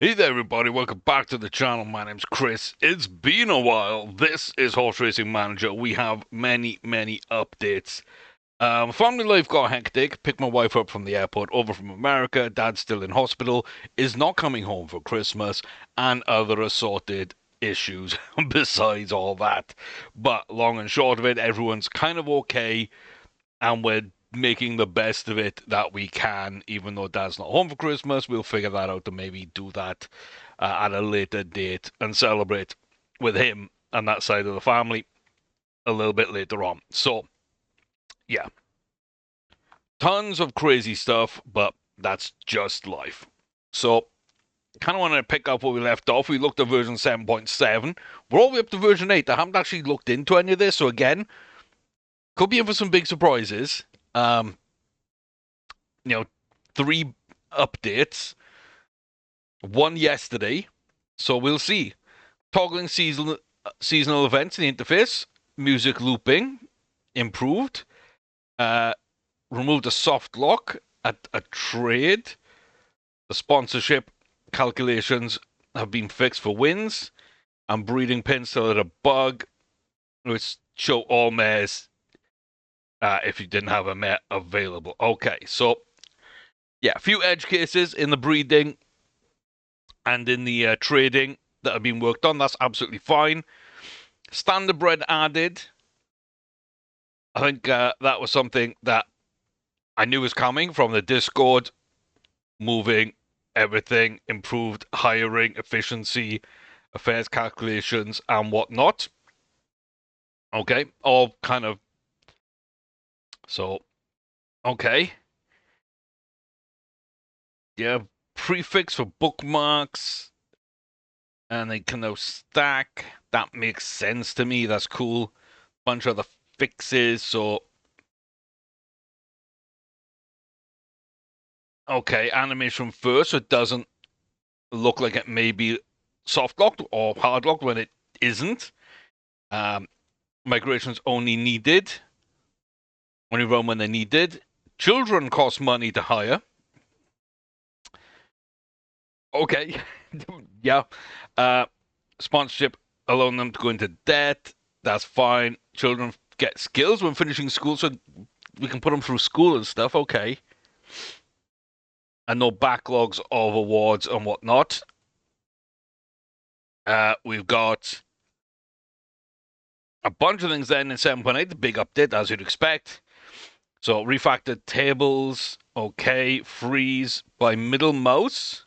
Hey there, everybody. Welcome back to the channel. My name's Chris. It's been a while. This is Horse Racing Manager. We have many updates. Family life got hectic. Picked my wife up from the airport over from America. Dad's still in hospital. Is not coming home for Christmas. And other assorted issues besides all that. But long and short of it, everyone's kind of okay. And we're making the best of it that we can, even though Dad's not home for Christmas. We'll figure that out and maybe do that at a later date and celebrate with him and that side of the family a little bit later on. So, yeah, tons of crazy stuff, but that's just life. So, kind of want to pick up where we left off. We looked at version 7.7. We're all the way up to version 8. I haven't actually looked into any of this, so again, could be in for some big surprises. Um, you know, 3 updates, one yesterday, so we'll see. Toggling seasonal events in the interface, music looping improved, uh, removed a soft lock at a trade. The sponsorship calculations have been fixed for wins, and breeding pins still had a bug, which show all mares if you didn't have a mare available. Okay, so yeah, a few edge cases in the breeding and in the trading that have been worked on. That's absolutely fine. Standard bread added. I think that was something that I knew was coming from the Discord. Moving everything, improved hiring, efficiency, affairs calculations, and whatnot. Okay, all kind of. So, okay. Yeah, prefix for bookmarks, and they can now stack. That makes sense to me. That's cool. Bunch of the fixes. So, okay, animation first, so it doesn't look like it may be soft locked or hard locked when it isn't. Um, Migrations only needed when you run when they're needed. Children cost money to hire. Okay, yeah. Uh, Sponsorship allowing them to go into debt. That's fine. Children get skills when finishing school, so we can put them through school and stuff. Okay, and no backlogs of awards and whatnot. We've got a bunch of things then in 7.8, the big update as you'd expect. So refactored tables, okay. Freeze by middle mouse.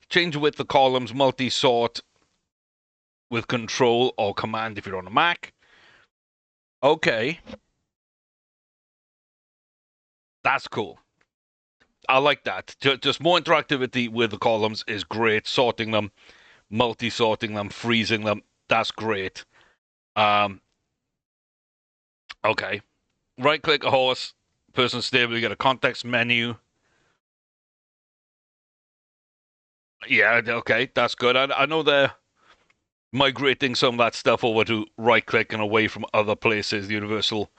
Change width of columns, multi-sort with control or command if you're on a Mac. Okay. That's cool. I like that. Just more interactivity with the columns is great. Sorting them, multi-sorting them, freezing them. That's great. Um, okay. Right-click a horse, person stable. You get a context menu. Yeah, okay, that's good. I know they're migrating some of that stuff over to right-click and away from other places. The universal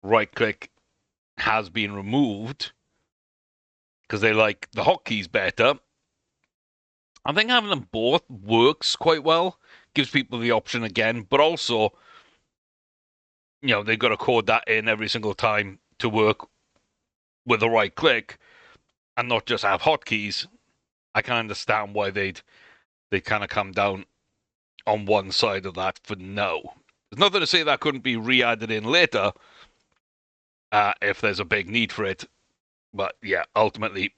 right-click has been removed because they like the hotkeys better. I think having them both works quite well. Gives people the option again, but also, they've got to code that in every single time to work with the right click and not just have hotkeys. I can understand why they kind of come down on one side of that for now. There's nothing to say that couldn't be re-added in later if there's a big need for it. But yeah, ultimately,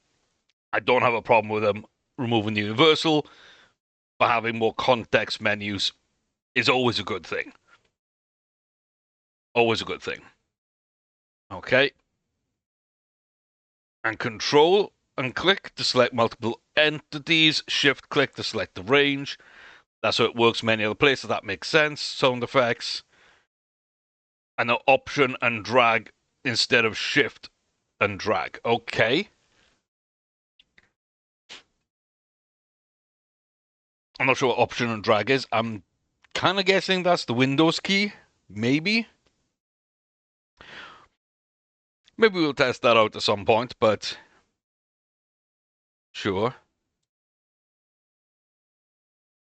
I don't have a problem with them removing the universal, but having more context menus is always a good thing. Always a good thing. Okay. And control and click to select multiple entities. Shift click to select the range. That's how it works many other places. That makes sense. Sound effects. And now option and drag instead of shift and drag. Okay. I'm not sure what option and drag is. I'm kind of guessing that's the Windows key. Maybe. Maybe we'll test that out at some point, but sure.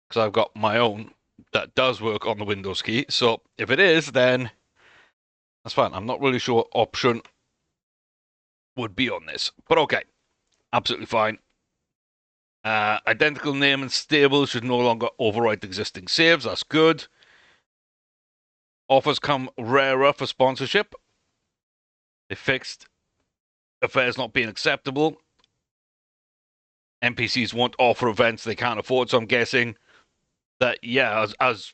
because I've got my own that does work on the Windows key. So if it is, then that's fine. I'm not really sure what option would be on this, but okay, absolutely fine. Identical name and stable should no longer overwrite existing saves. That's good. Offers come rarer for sponsorship. They fixed affairs not being acceptable. NPCs won't offer events they can't afford, so I'm guessing that, yeah, as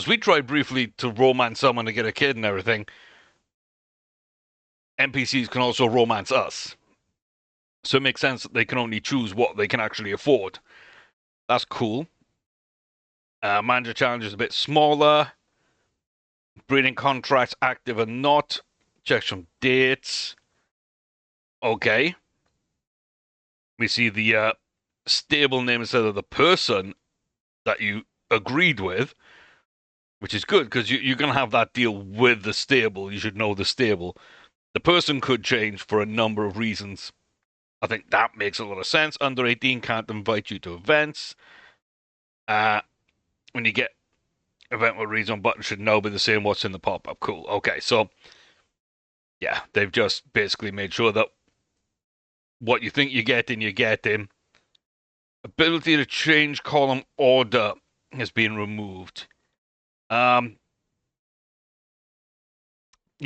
we tried briefly to romance someone to get a kid and everything, NPCs can also romance us. So it makes sense that they can only choose what they can actually afford. That's cool. Manager challenge is a bit smaller. Breeding contracts active or not. Check some dates. Okay. We see the stable name instead of the person that you agreed with, which is good because you're going to have that deal with the stable. You should know the stable. The person could change for a number of reasons. I think that makes a lot of sense. Under 18 can't invite you to events. When you get event with reads on button should now be the same what's in the pop-up. Cool. Okay, so yeah, they've just basically made sure that what you think you're getting. Ability to change column order has been removed. Yeah,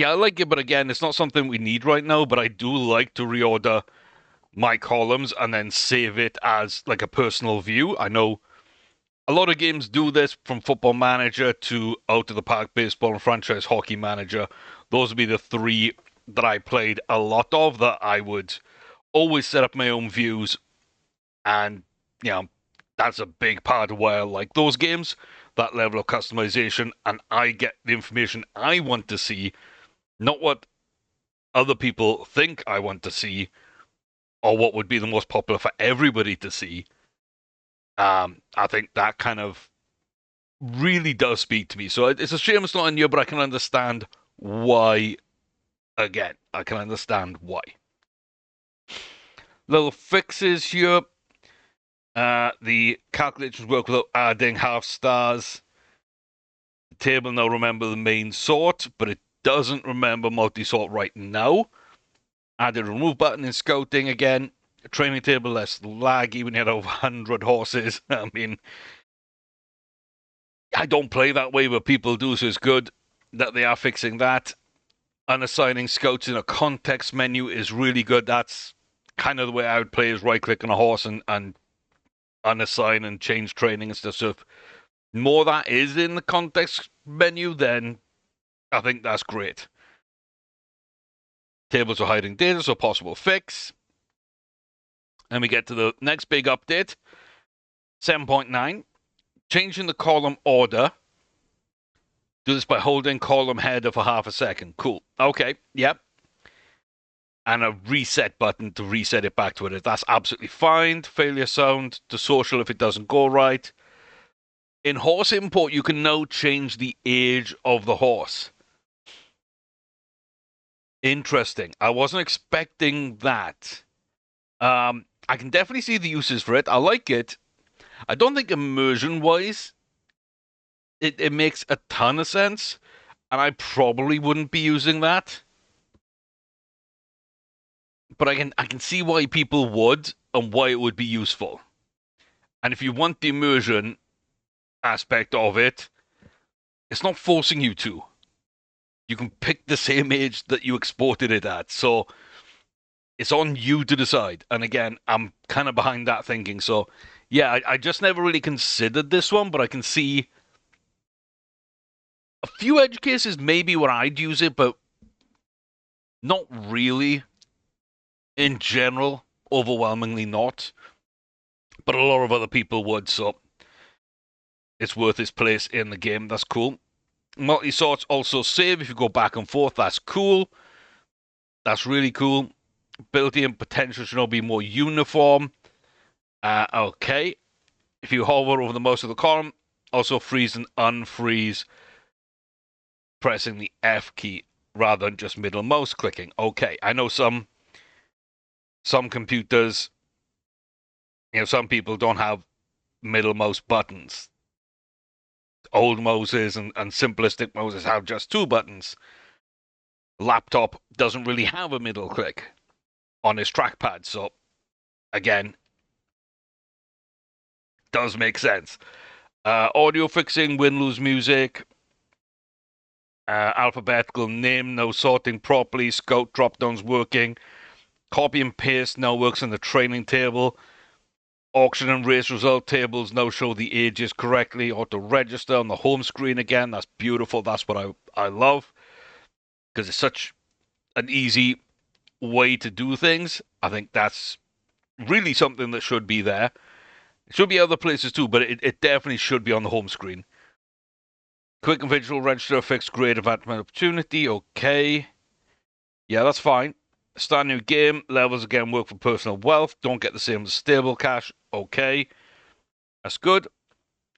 I like it, but again, it's not something we need right now, but I do like to reorder my columns and then save it as like a personal view. I know a lot of games do this, from Football Manager to Out of the Park Baseball and Franchise Hockey Manager. Those would be the three that I played a lot of, that I would always set up my own views. And, you know, that's a big part of why I like those games, that level of customization. And I get the information I want to see, not what other people think I want to see, or what would be the most popular for everybody to see. I think that kind of really does speak to me. So it's a shame it's not in here, but I can understand why. Again, I can understand why. Little fixes here. The calculations work without adding half stars. The table now remember the main sort, but it doesn't remember multi-sort right now. Added remove button in scouting again. Training table less laggy when you had over 100 horses. I mean, I don't play that way, but people do, so it's good that they are fixing that. Unassigning scouts in a context menu is really good. That's kind of the way I would play, is right-click on a horse and unassign and change training and stuff. So if more that is in the context menu, then I think that's great. Tables are hiding data, so possible fix. And we get to the next big update, 7.9. Changing the column order. Do this by holding column header for half a second. Cool. Okay, yep. And a reset button to reset it back to it. That's absolutely fine. Failure sound to social if it doesn't go right. In horse import, you can now change the age of the horse. Interesting. I wasn't expecting that. I can definitely see the uses for it. I like it. I don't think immersion-wise, it makes a ton of sense, and I probably wouldn't be using that. But I can see why people would and why it would be useful. And if you want the immersion aspect of it, it's not forcing you to. You can pick the same age that you exported it at. So it's on you to decide. And again, I'm kind of behind that thinking. So yeah, I just never really considered this one, but I can see a few edge cases maybe where I'd use it, but not really. In general, overwhelmingly not. But a lot of other people would, so it's worth its place in the game. That's cool. Multi-sorts also save if you go back and forth. That's cool. That's really cool. Ability and potential should now be more uniform. Okay. If you hover over the mouse of the column, also freeze and unfreeze pressing the F key rather than just middle mouse clicking. Okay, I know some computers, some people don't have middle mouse buttons. Old mouses and simplistic mouses have just 2 buttons. Laptop doesn't really have a middle click on its trackpad, so again, does make sense. Audio fixing, win-lose music, alphabetical name, no sorting properly, scout drop-downs working, copy and paste now works in the training table, auction and race result tables now show the ages correctly, auto register on the home screen again. That's beautiful. That's what I love, because it's such an easy way to do things. I think that's really something that should be there. It should be other places too, but it definitely should be on the home screen. Quick and visual register, fixed grade advancement opportunity. Okay. Yeah, that's fine. Start new game. Levels again work for personal wealth. Don't get the same as stable cash. Okay. That's good.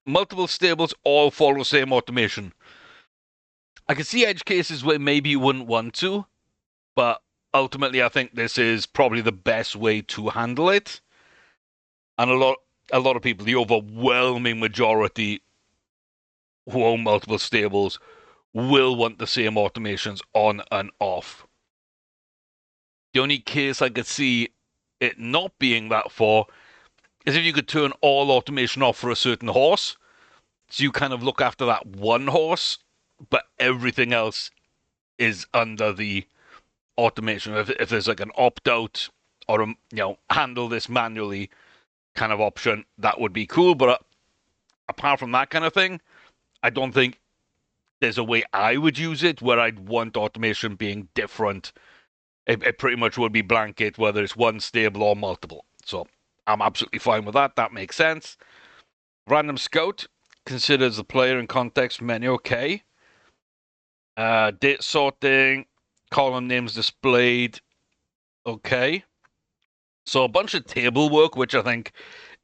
Multiple stables all follow the same automation. I can see edge cases where maybe you wouldn't want to, but ultimately I think this is probably the best way to handle it. And a lot of people, the overwhelming majority who own multiple stables, will want the same automations on and off. The only case I could see it not being that for is if you could turn all automation off for a certain horse, so you kind of look after that one horse, but everything else is under the automation. If there's like an opt-out or handle this manually kind of option, that would be cool. But apart from that kind of thing, I don't think there's a way I would use it where I'd want automation being different. It pretty much would be blanket, whether it's one stable or multiple. So I'm absolutely fine with that. That makes sense. Random Scout considers the player in context menu. Okay. Date sorting, column names displayed. Okay. So a bunch of table work, which I think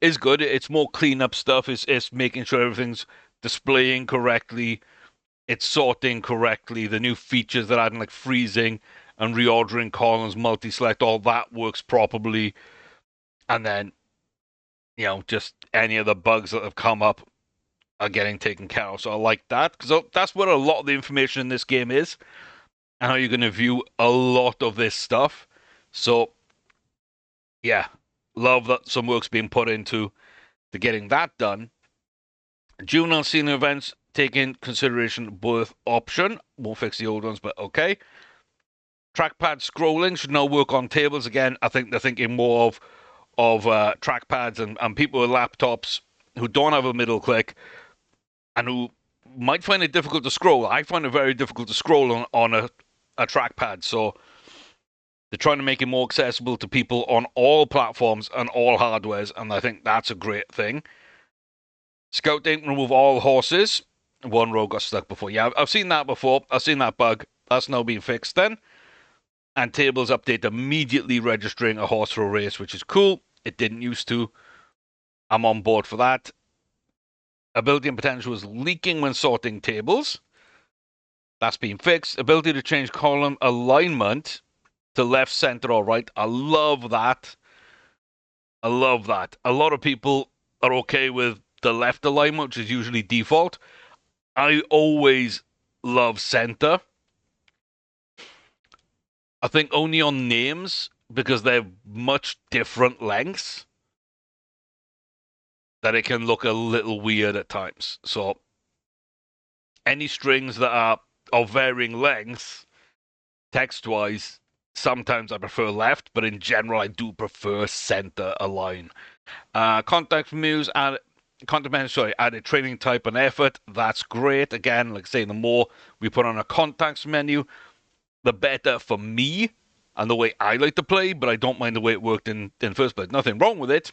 is good. It's more cleanup stuff. It's making sure everything's displaying correctly. It's sorting correctly. The new features that adding like freezing and reordering columns, multi-select, all that works properly. And then, just any of the bugs that have come up are getting taken care of. So I like that, because that's where a lot of the information in this game is, and how you're going to view a lot of this stuff. So, yeah, love that some work's being put into to getting that done. Juvenile senior events take in consideration birth option. Won't fix the old ones, but okay. Trackpad scrolling should now work on tables again. I think they're thinking more of trackpads and people with laptops who don't have a middle click and who might find it difficult to scroll. I find it very difficult to scroll on a trackpad. So they're trying to make it more accessible to people on all platforms and all hardwares, and I think that's a great thing. Scout didn't remove all horses. One row got stuck before. Yeah, I've seen that before. I've seen that bug. That's now been fixed then. And tables update immediately registering a horse for a race, which is cool. It didn't used to. I'm on board for that. Ability and potential was leaking when sorting tables. That's been fixed. Ability to change column alignment to left, center, or right. I love that. I love that. A lot of people are okay with the left alignment, which is usually default. I always love center. I think only on names, because they're much different lengths, that it can look a little weird at times. So any strings that are of varying lengths, text-wise, sometimes I prefer left, but in general I do prefer center align. Context menus, added training type and effort. That's great. Again, like I say, the more we put on a context menu, the better for me and the way I like to play, but I don't mind the way it worked in first place. Nothing wrong with it.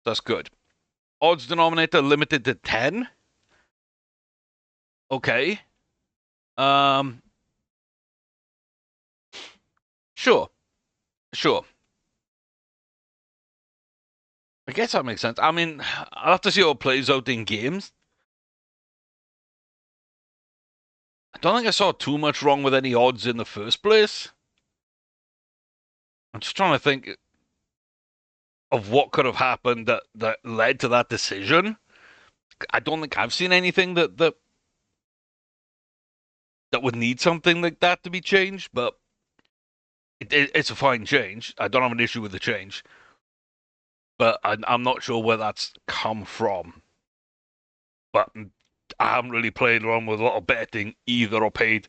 That's good. Odds denominator limited to 10. Okay. Sure. I guess that makes sense. I mean, I'll have to see how it plays out in games. I don't think I saw too much wrong with any odds in the first place. I'm just trying to think of what could have happened that led to that decision. I don't think I've seen anything that would need something like that to be changed, but it's a fine change. I don't have an issue with the change, but I'm not sure where that's come from. But I haven't really played around with a lot of betting either, or paid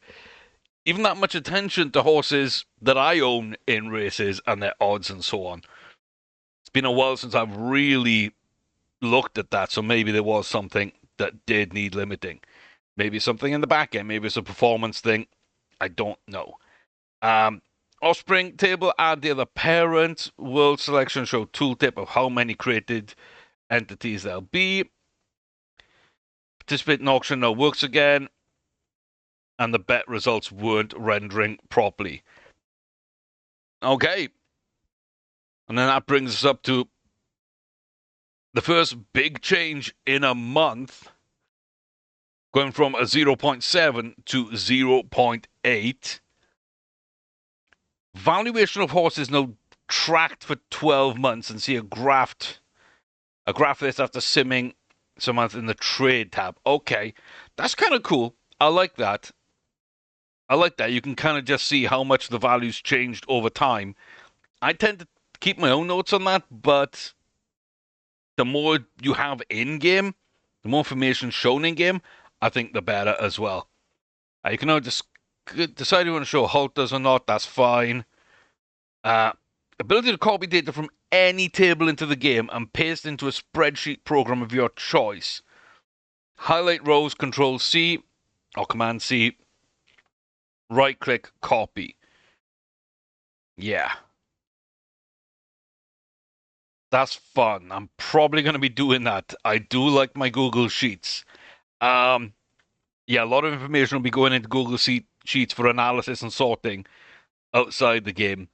even that much attention to horses that I own in races and their odds and so on. It's been a while since I've really looked at that, so maybe there was something that did need limiting. Maybe something in the back end, maybe it's a performance thing. I don't know. Offspring table, add the other parent. World selection show tooltip of how many created entities there'll be. Participate in auction now works again. And the bet results weren't rendering properly. Okay. And then that brings us up to the first big change in a month, going from a 0.7 to 0.8. Valuation of horses now tracked for 12 months, and see a graph of this after simming some months in the trade tab. Okay, that's kind of cool. I like that. You can kind of just see how much the value's changed over time. I tend to keep my own notes on that, but the more you have in-game, the more information shown in-game, I think the better as well. You can now just decide if you want to show halters or not, that's fine. Ability to copy data from any table into the game and paste into a spreadsheet program of your choice. Highlight rows, Control-C or Command-C. Right-click, copy. Yeah. That's fun. I'm probably going to be doing that. I do like my Google Sheets. Yeah, a lot of information will be going into Google Sheets for analysis and sorting outside the game.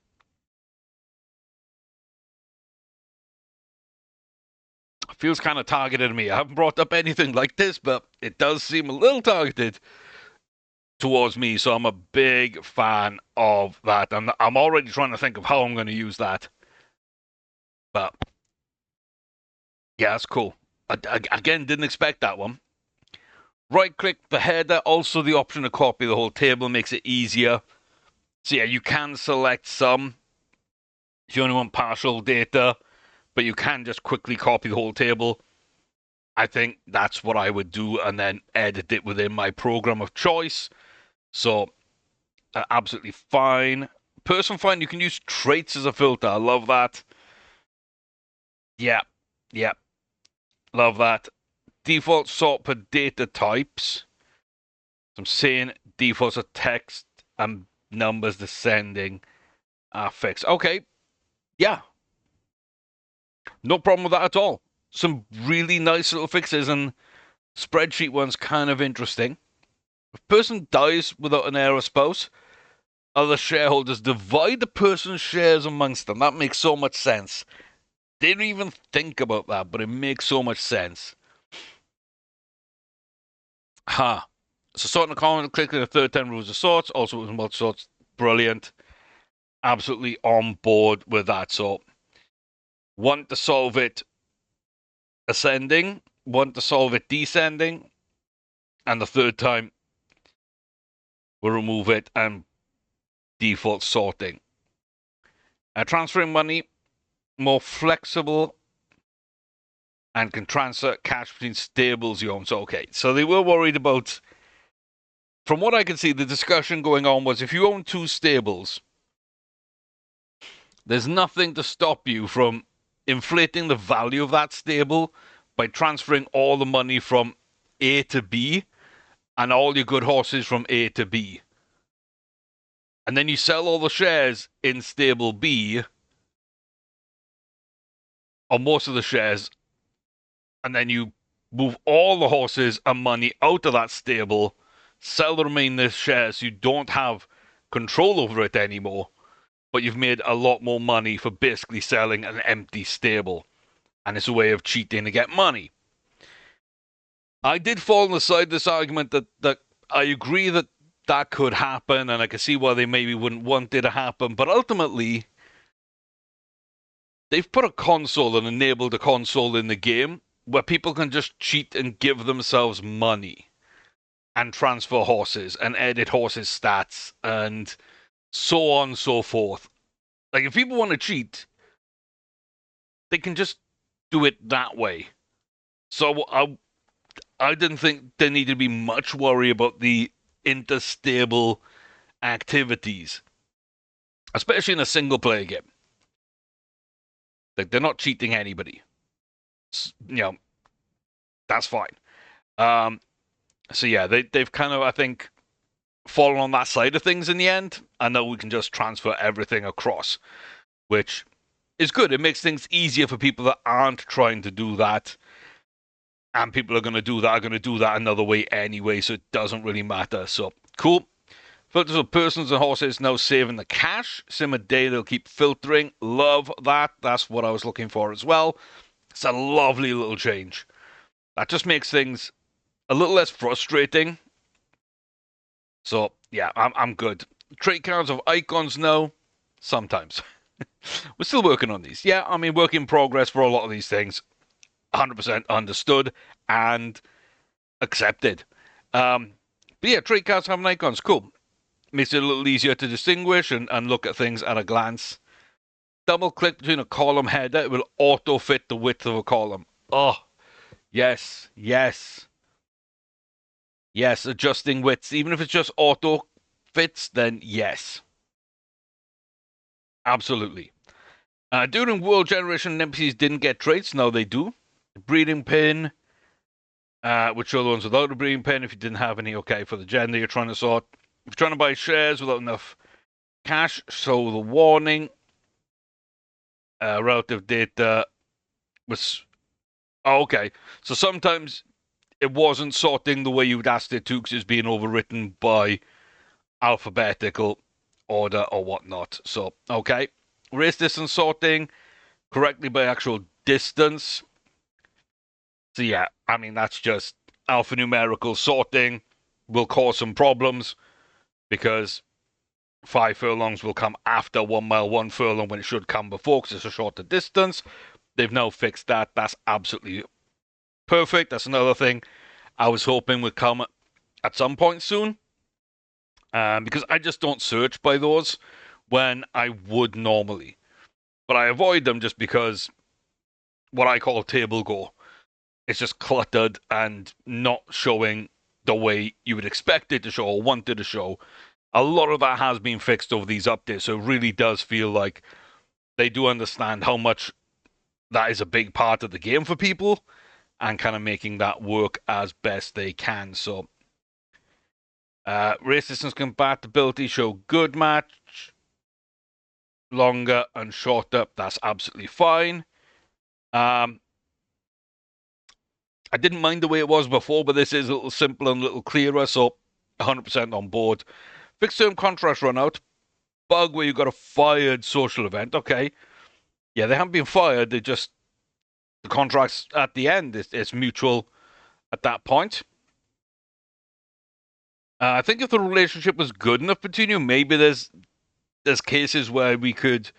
Feels kind of targeted to me. I haven't brought up anything like this, but it does seem a little targeted towards me, so I'm a big fan of that. I'm already trying to think of how I'm going to use that. But yeah, that's cool. Again, didn't expect that one. Right-click the header, also the option to copy the whole table makes it easier. So yeah, you can select some if you only want partial data, but you can just quickly copy the whole table. I think that's what I would do, and then edit it within my program of choice. So, absolutely fine. Person find, you can use traits as a filter. I love that. Yeah. Love that. Default sort per data types. So I'm saying defaults are text and numbers descending are fixed. Okay. Yeah. No problem with that at all. Some really nice little fixes, and spreadsheet one's kind of interesting. If person dies without an heir or spouse, other shareholders divide the person's shares amongst them. That makes so much sense. Didn't even think about that, but it makes so much sense. So sorting the comment, click the third 10 rules of sorts. Also with multi sorts. Brilliant. Absolutely on board with that. So, want to solve it ascending, want to solve it descending, and the third time we'll remove it and default sorting. Transferring money, more flexible, and can transfer cash between stables you own. So, okay, so they were worried about, from what I can see, the discussion going on was if you own two stables, there's nothing to stop you from inflating the value of that stable by transferring all the money from A to B and all your good horses from A to B. And then you sell all the shares in stable B, or most of the shares, and then you move all the horses and money out of that stable, sell the remaining shares so you don't have control over it anymore, but you've made a lot more money for basically selling an empty stable. And it's a way of cheating to get money. I did fall on the side of this argument that I agree that could happen, and I can see why they maybe wouldn't want it to happen, but ultimately, they've put a console and enabled a console in the game where people can just cheat and give themselves money and transfer horses and edit horses' stats and so on and so forth. Like, if people want to cheat, they can just do it that way. So I didn't think there needed to be much worry about the interstable activities, especially in a single player game. Like, they're not cheating anybody. You know, that's fine. So yeah, they've kind of, I think, fallen on that side of things in the end. I know we can just transfer everything across, which is good. It makes things easier for people that aren't trying to do that. And people are going to do that another way anyway, so it doesn't really matter. So, cool. Filters of persons and horses now saving the cache. Sim a day, they'll keep filtering. Love that. That's what I was looking for as well. It's a lovely little change. That just makes things a little less frustrating. So, yeah, I'm good. Trait cards of icons now. Sometimes. We're still working on these. Yeah, I mean, work in progress for a lot of these things. 100% understood and accepted. But yeah, trait cards having icons, cool. Makes it a little easier to distinguish and look at things at a glance. Double click between a column header, it will auto fit the width of a column. Oh, yes, yes. Yes, adjusting widths, even if it's just auto fits, then yes. Absolutely. During world generation, NPCs didn't get traits. Now they do. Breeding pin, which are the ones without a breeding pin. If you didn't have any, okay, for the gender you're trying to sort. If you're trying to buy shares without enough cash, so the warning. Relative data was... Oh, okay. So sometimes it wasn't sorting the way you'd asked it to because it's being overwritten by alphabetical order or whatnot. So, okay. Race distance sorting correctly by actual distance. So yeah, I mean, that's just alphanumerical sorting will cause some problems because 5 furlongs will come after 1 mile 1 furlong when it should come before because it's a shorter distance. They've now fixed that. That's absolutely perfect. That's another thing I was hoping would come at some point soon. Because I just don't search by those when I would normally. But I avoid them just because what I call table go. It's just cluttered and not showing the way you would expect it to show or wanted to show. A lot of that has been fixed over these updates, so it really does feel like they do understand how much that is a big part of the game for people and kind of making that work as best they can. So, race distance compatibility show good match. Longer and shorter, that's absolutely fine. I didn't mind the way it was before, but this is a little simpler and a little clearer, so 100% on board. Fixed term contract run out. Bug where you got a fired social event. Okay. Yeah, they haven't been fired. They just, the contract's at the end. It's mutual at that point. I think if the relationship was good enough between you, maybe there's cases where we could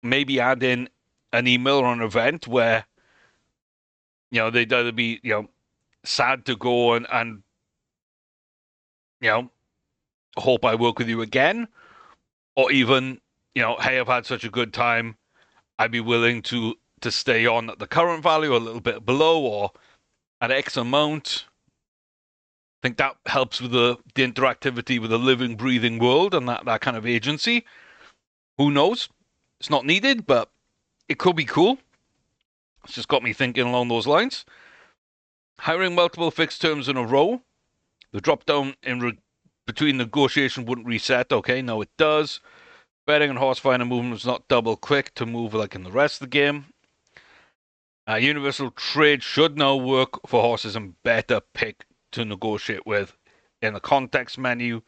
maybe add in an email or an event where, they'd either be, sad to go and hope I work with you again, or even, hey, I've had such a good time, I'd be willing to stay on at the current value, a little bit below, or at X amount. I think that helps with the interactivity with the living, breathing world and that kind of agency. Who knows? It's not needed, but it could be cool. It's just got me thinking along those lines. Hiring multiple fixed terms in a row. The drop down between negotiation wouldn't reset. Okay, no, it does. Betting and horse finder movement is not double click to move like in the rest of the game. Universal trade should now work for horses and better pick to negotiate with in the context menu.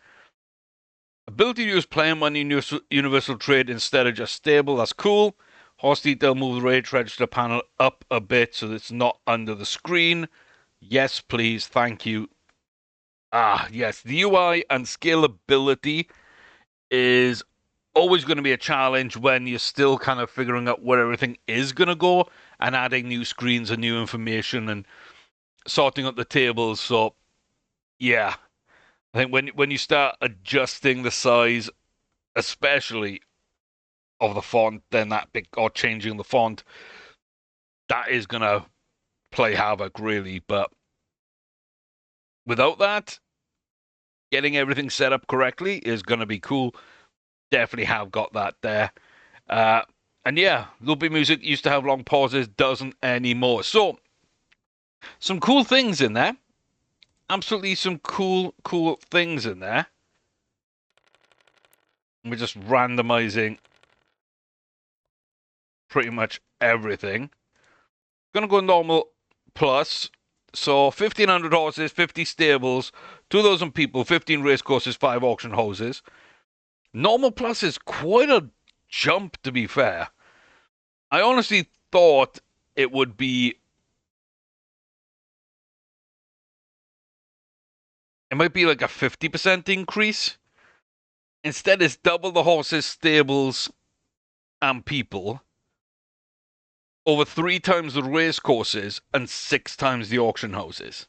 Ability to use player money universal trade instead of just stable. That's cool. Horse detail move the rage register panel up a bit so that it's not under the screen. Yes, please. Thank you. Yes. The UI and scalability is always going to be a challenge when you're still kind of figuring out where everything is going to go and adding new screens and new information and sorting out the tables. So, yeah, I think when you start adjusting the size, especially of the font, then that big or changing the font, that is going to play havoc, really. But without that, getting everything set up correctly is going to be cool. Definitely have got that there. And yeah, loopy music used to have long pauses, doesn't anymore. So, some cool things in there. Absolutely some cool things in there. We're just randomizing pretty much everything. Gonna go normal plus. So 1,500 horses, 50 stables, 2,000 people, 15 race courses, 5 auction houses. Normal plus is quite a jump, to be fair. I honestly thought it would be... It might be like a 50% increase. Instead, it's double the horses, stables, and people. Over 3 times the race courses and 6 times the auction houses.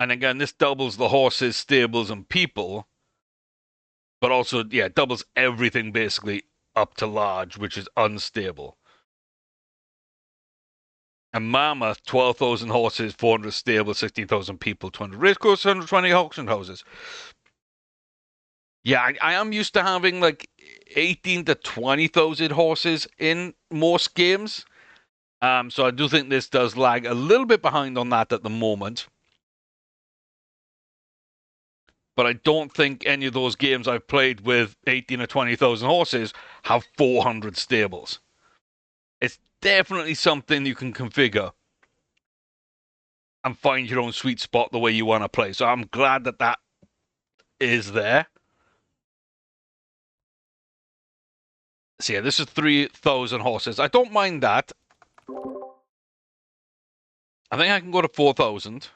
And again, this doubles the horses, stables, and people. But also, yeah, doubles everything basically up to large, which is unstable. And Mammoth, 12,000 horses, 400 stables, 16,000 people, 200 race courses, 120 auction houses. Yeah, I am used to having like 18 to 20,000 horses in most games. So I do think this does lag a little bit behind on that at the moment. But I don't think any of those games I've played with 18 or 20,000 horses have 400 stables. It's definitely something you can configure and find your own sweet spot the way you want to play. So I'm glad that that is there. So yeah, this is 3,000 horses. I don't mind that. I think I can go to 4,000.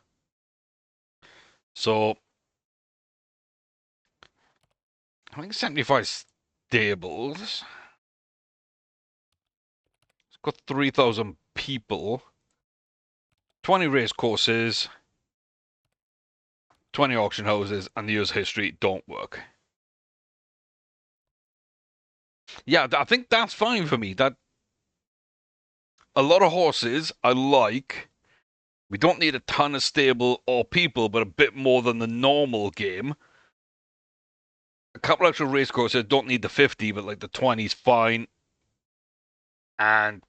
So I think 75 stables. It's got 3,000 people. 20 race courses. 20 auction houses, and the user history don't work. Yeah, I think that's fine for me. That a lot of horses I like. We don't need a ton of stable or people, but a bit more than the normal game. A couple extra race courses, don't need the 50, but like the 20's fine. And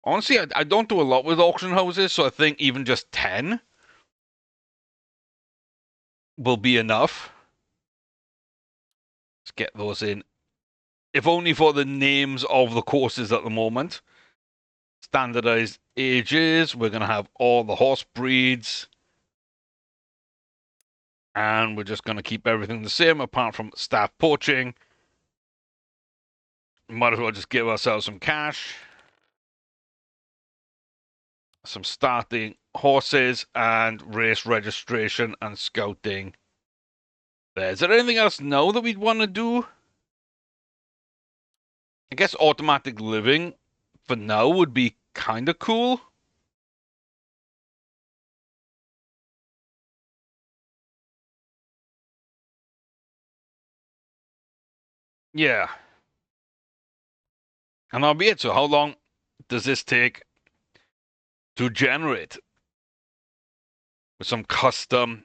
honestly, I don't do a lot with auction houses, so I think even just 10 will be enough. Let's get those in. If only for the names of the courses at the moment. Standardized ages. We're going to have all the horse breeds. And we're just going to keep everything the same apart from staff poaching. Might as well just give ourselves some cash. Some starting horses and race registration and scouting. Is there anything else now that we'd want to do? I guess automatic living for now would be kind of cool. Yeah. And that'll be it. So how long does this take to generate? With some custom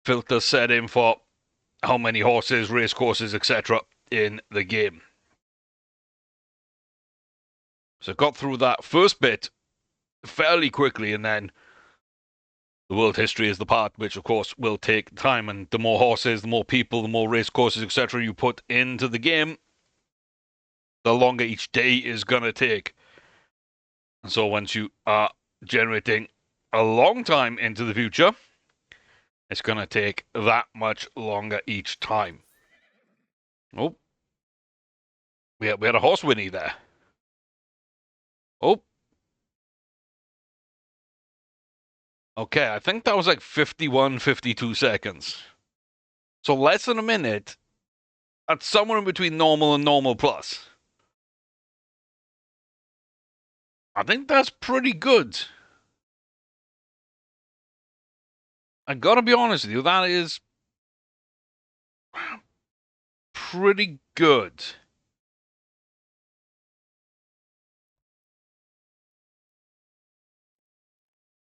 filter set in for how many horses, race courses, etc. in the game. So got through that first bit fairly quickly, and then the world history is the part which, of course, will take time. And the more horses, the more people, the more race courses, etc. you put into the game, the longer each day is going to take. And so once you are generating a long time into the future, it's going to take that much longer each time. Oh. We had a horse Winnie there. Oh. Okay, I think that was like 51, 52 seconds. So less than a minute. That's somewhere in between normal and normal plus. I think that's pretty good. I gotta be honest with you, that is pretty good.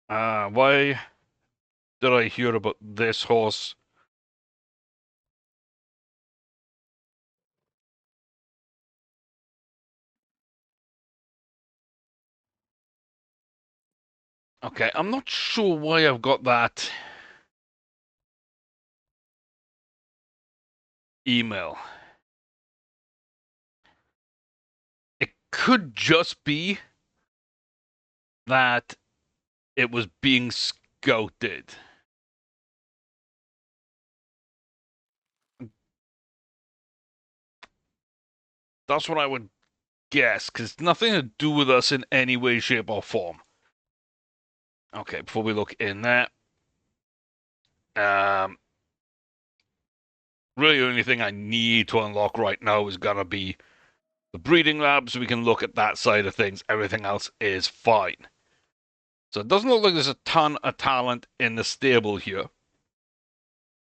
Why did I hear about this horse? Okay, I'm not sure why I've got that email. It could just be that it was being scouted. That's what I would guess, because nothing to do with us in any way, shape, or form. Okay, before we look in there, um, really the only thing I need to unlock right now is gonna be the breeding lab, so we can look at that side of things. Everything else is fine. So it doesn't look like there's a ton of talent in the stable here.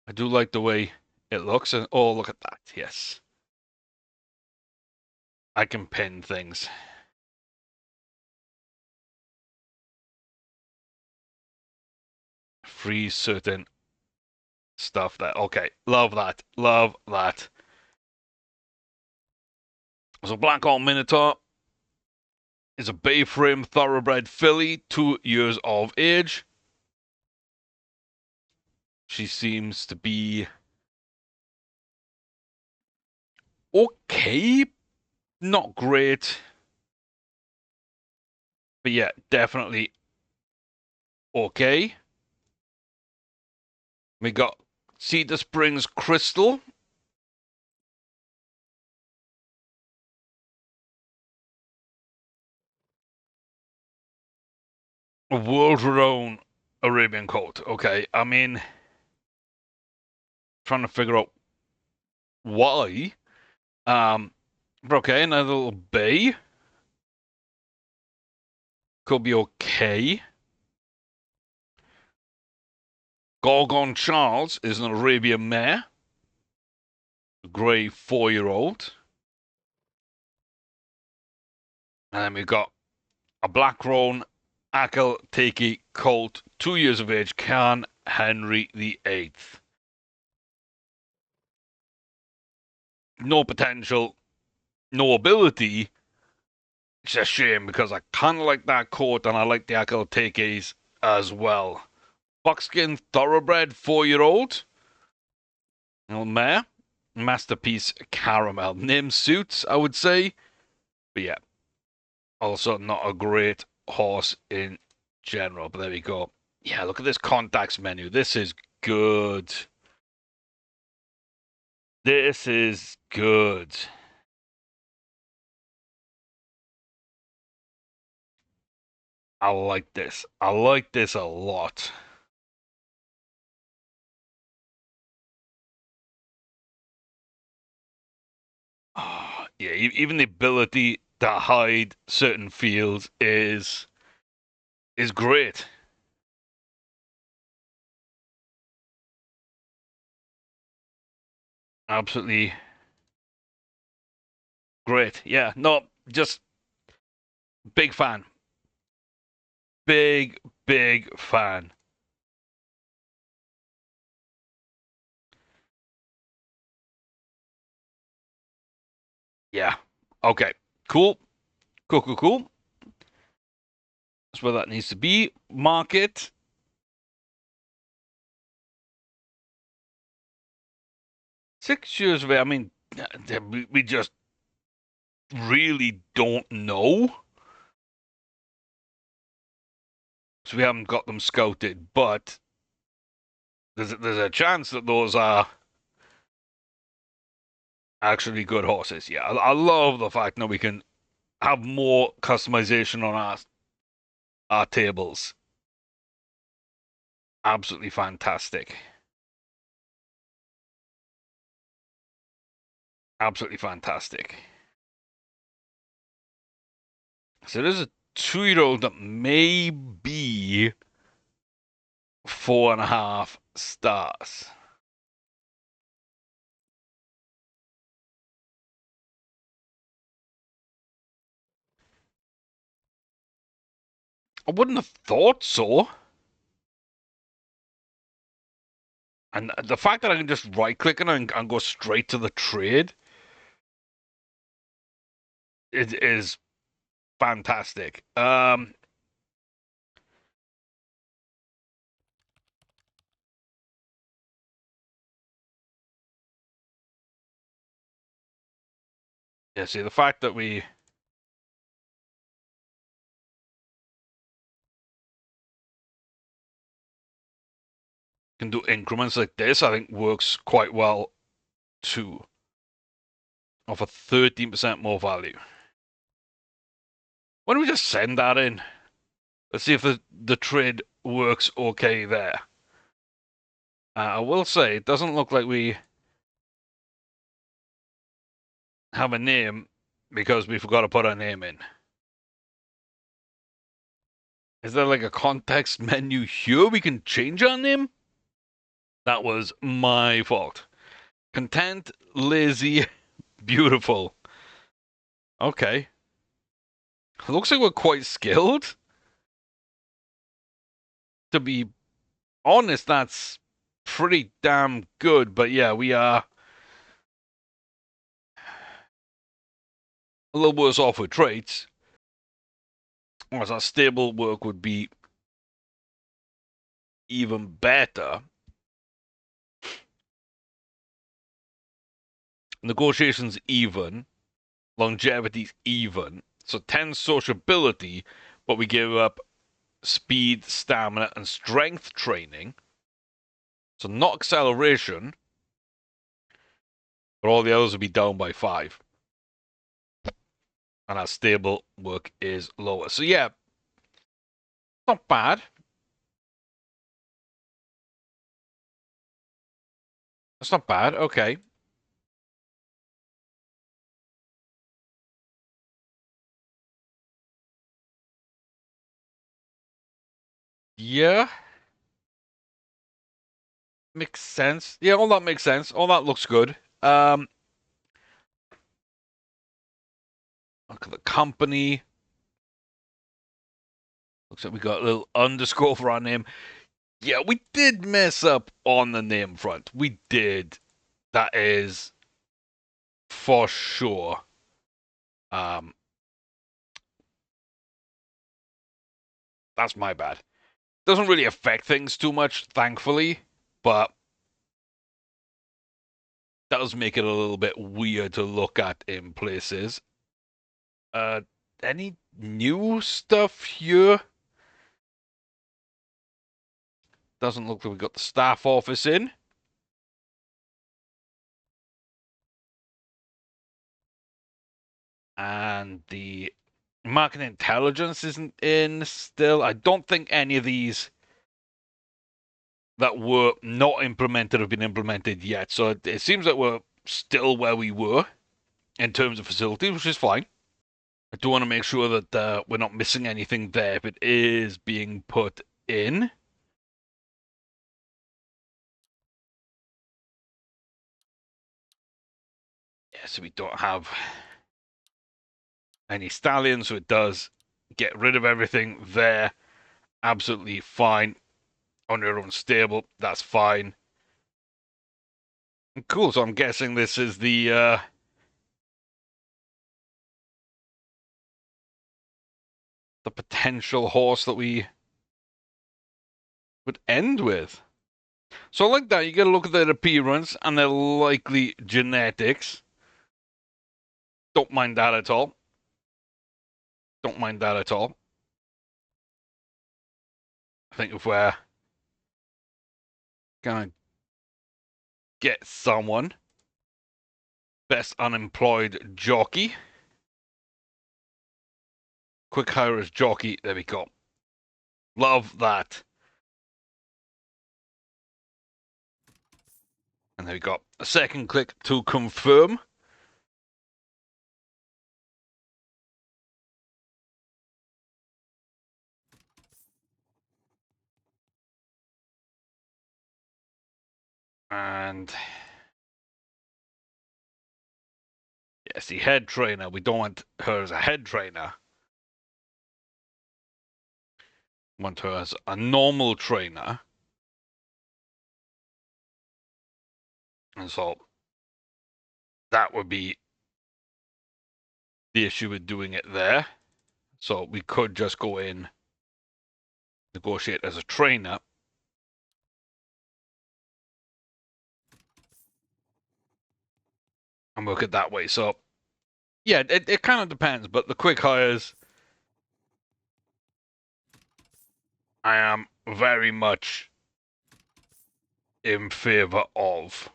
I do like the way it looks, and oh, look at that. Yes. I can pin things. Freeze certain stuff there. Okay, love that. Love that. So Blackhawk Minotaur is a bay frame thoroughbred filly, 2 years of age. She seems to be okay, not great, but yeah, definitely okay. We got Cedar Springs Crystal. A world-renowned Arabian colt. Okay, I mean, trying to figure out why. But okay, another little bay. Could be okay. Gorgon Charles is an Arabian mare. A grey 4-year-old. And then we've got a black roan Akel Teki colt, 2 years of age, Khan Henry VIII. No potential, no ability. It's a shame because I kind of like that colt and I like the Akel Tekis as well. Buckskin Thoroughbred 4-year-old. Little mare. Masterpiece Caramel. Name suits, I would say. But yeah, also not a great horse in general. But there we go. Yeah, look at this contacts menu. This is good. This is good. I like this. I like this a lot. Oh, yeah, even the ability to hide certain fields is great. Absolutely great. Yeah, no, just big fan. Big fan. Yeah. Okay. Cool. Cool. That's where that needs to be. Market. 6 years of it. I mean, we just really don't know. So we haven't got them scouted, but there's a chance that those are actually good horses. Yeah, I love the fact that we can have more customization on our tables. Absolutely fantastic. Absolutely fantastic. So there's a 2-year-old that may be 4.5 stars. I wouldn't have thought so. And the fact that I can just right click it and go straight to the trade, it is fantastic. Yeah, see, the fact that we can do increments like this, I think works quite well too. Offer 13% more value. Why don't we just send that in? Let's see if the trade works okay there. I will say, it doesn't look like we have a name because we forgot to put our name in. Is there like a context menu here we can change our name? That was my fault. Content, lazy, beautiful. Okay. Looks like we're quite skilled. To be honest, that's pretty damn good. But yeah, we are a little worse off with traits. Whereas our stable work would be even better. Negotiations even. Longevity's even. So 10 sociability, but we give up speed, stamina, and strength training. So not acceleration, but all the others would be down by 5. And our stable work is lower. So yeah, not bad. That's not bad. Okay. Yeah. Makes sense. Yeah, all that makes sense. All that looks good. Look at the company. Looks like we got a little underscore for our name. Yeah, we did mess up on the name front. We did. That is for sure. That's my bad. Doesn't really affect things too much, thankfully, but does make it a little bit weird to look at in places. Any new stuff here? Doesn't look like we got the staff office in. And the market intelligence isn't in still. I don't think any of these that were not implemented have been implemented yet. So it seems like we're still where we were in terms of facilities, which is fine. I do want to make sure that we're not missing anything there if it is being put in. Yeah, so we don't have any stallions, so it does get rid of everything there. Absolutely fine. On your own stable, that's fine. Cool, so I'm guessing this is the potential horse that we would end with. So like that, you gotta look at their appearance and their likely genetics. Don't mind that at all. Don't mind that at all. I think if we're gonna get someone, best unemployed jockey. Quick hire as jockey. There we go. Love that. And then we got a second click to confirm. And yes, the head trainer. We don't want her as a head trainer. We want her as a normal trainer. And so that would be the issue with doing it there. So we could just go in, negotiate as a trainer. And work it that way. So yeah, it kind of depends, but the quick hires, I am very much in favor of.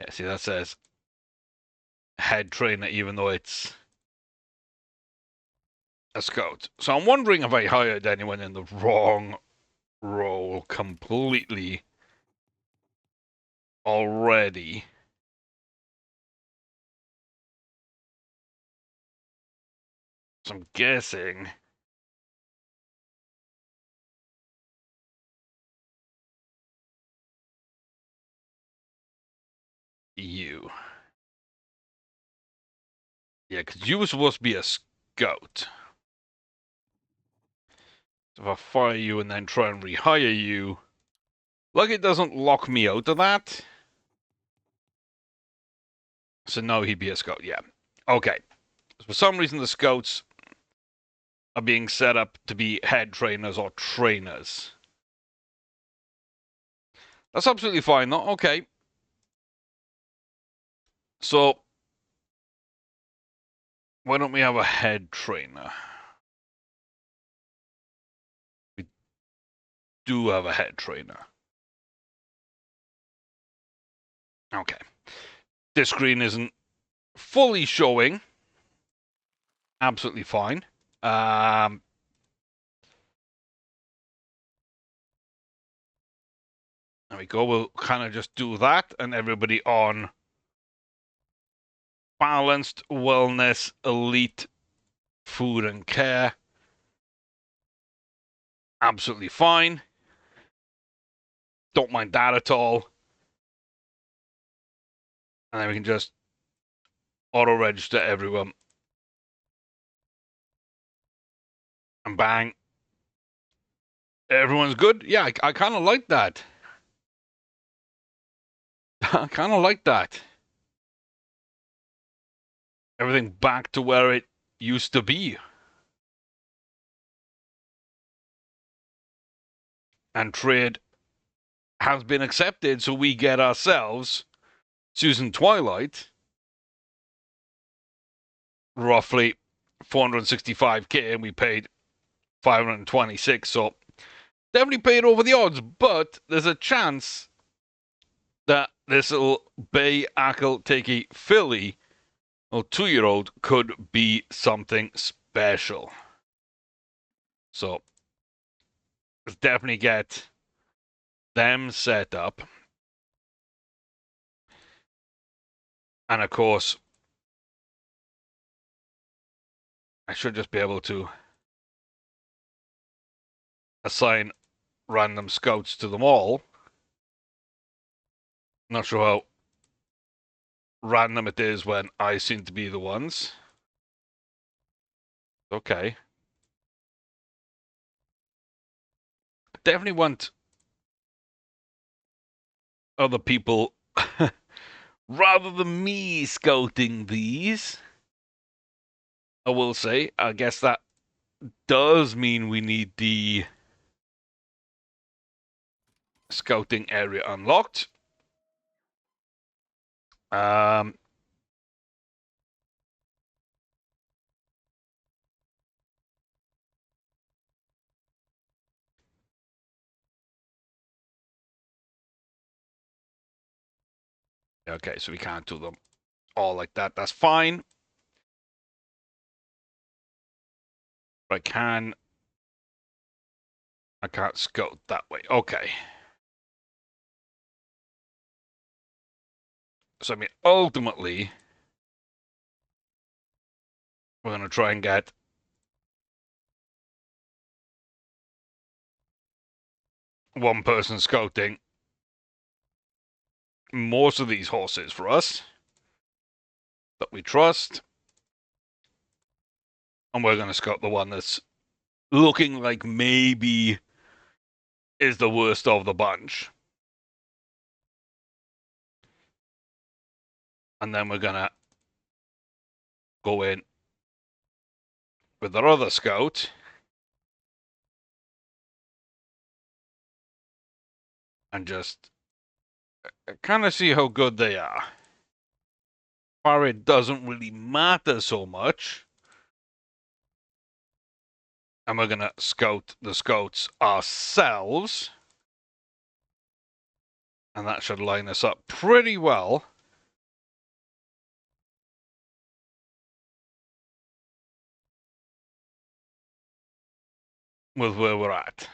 Yeah, see, that says head trainer, even though it's a scout. So I'm wondering if I hired anyone in the wrong role completely already. So I'm guessing you. Yeah, because you were supposed to be a scout. So if I fire you and then try and rehire you, like it doesn't lock me out of that. So no, he'd be a scout. Yeah. Okay. For some reason, the scouts are being set up to be head trainers or trainers. That's absolutely fine, though. Okay. So why don't we have a head trainer? We do have a head trainer. Okay. This screen isn't fully showing. Absolutely fine. There we go. We'll kind of just do that, and everybody on balanced wellness, elite food and care. Absolutely fine. Don't mind that at all. And then we can just auto register everyone. And bang. Everyone's good. Yeah, I kind of like that. I kind of like that. Everything back to where it used to be. And trade has been accepted, so we get ourselves Susan Twilight, roughly 465k, and we paid 526, so definitely paid over the odds, but there's a chance that this little Bay Ackle Takey filly, or 2-year-old, could be something special. So let's definitely get them set up. And of course, I should just be able to assign random scouts to them all. Not sure how random it is when I seem to be the ones. Okay. Definitely want other people rather than me scouting these. I will say, I guess that does mean we need the scouting area unlocked. Um, okay, so we can't do them all like that. That's fine. I can't scout that way. Okay. So, I mean, ultimately, we're going to try and get one person scouting most of these horses for us that we trust. And we're going to scout the one that's looking like maybe is the worst of the bunch. And then we're going to go in with our other scout. And just kind of see how good they are. Far it doesn't really matter so much. And we're going to scout the scouts ourselves. And that should line us up pretty well. With where we're at.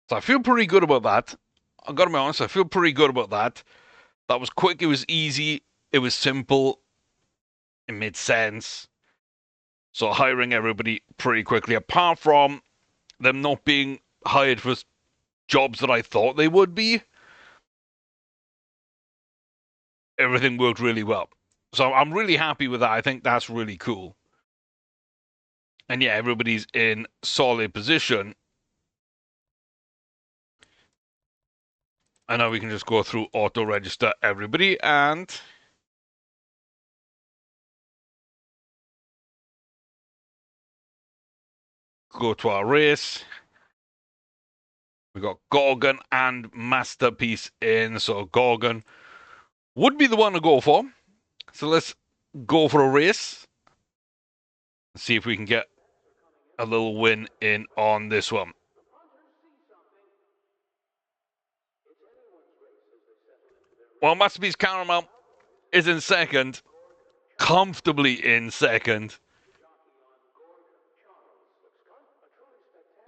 So I feel pretty good about that. I've got to be honest, I feel pretty good about that. That was quick, it was easy, it was simple, it made sense. So hiring everybody pretty quickly, apart from them not being hired for jobs that I thought they would be, everything worked really well. So I'm really happy with that. I think that's really cool. And yeah, everybody's in solid position. And now we can just go through auto register everybody and go to our race. We got Gorgon and Masterpiece in, so Gorgon would be the one to go for. So let's go for a race. See if we can get a little win in on this one. Well, Masterpiece Caramel is in second, comfortably in second.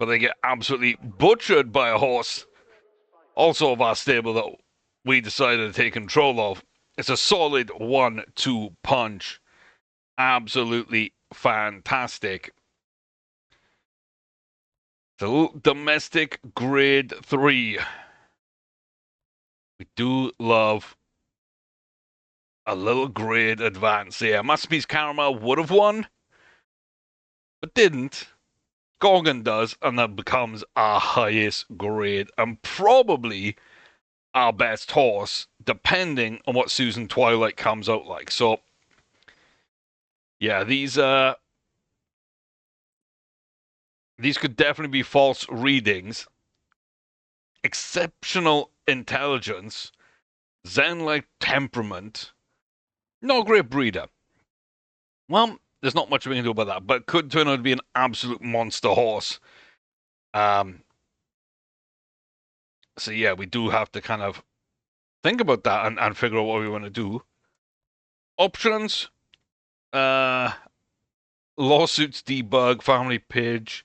But they get absolutely butchered by a horse, also of our stable, that we decided to take control of. It's a solid 1-2 punch. Absolutely fantastic. The domestic grade 3. We do love a little grade advance here. Masterpiece Caramel would have won, but didn't. Gorgon does, and that becomes our highest grade and probably our best horse, depending on what Susan Twilight comes out like. So, yeah, these could definitely be false readings. Exceptional intelligence, Zen-like temperament, not a great breeder. Well, there's not much we can do about that, but could turn out to be an absolute monster horse. So yeah, we do have to kind of think about that and figure out what we want to do. Options, lawsuits, debug, family page.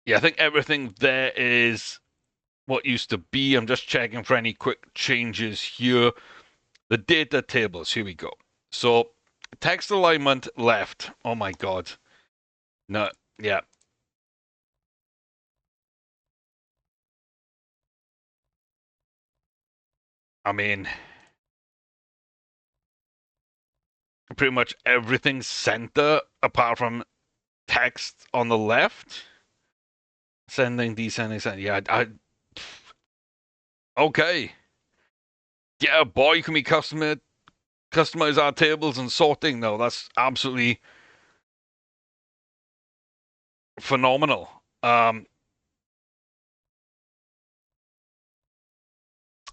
Yeah, I think everything there is what used to be. I'm just checking for any quick changes here. The data tables, here we go. So text alignment left. Oh my God. No, yeah. I mean, pretty much everything's center apart from text on the left. Sending, descending, sending. Yeah, okay. Yeah, boy, can we customize our tables and sorting? No, that's absolutely phenomenal.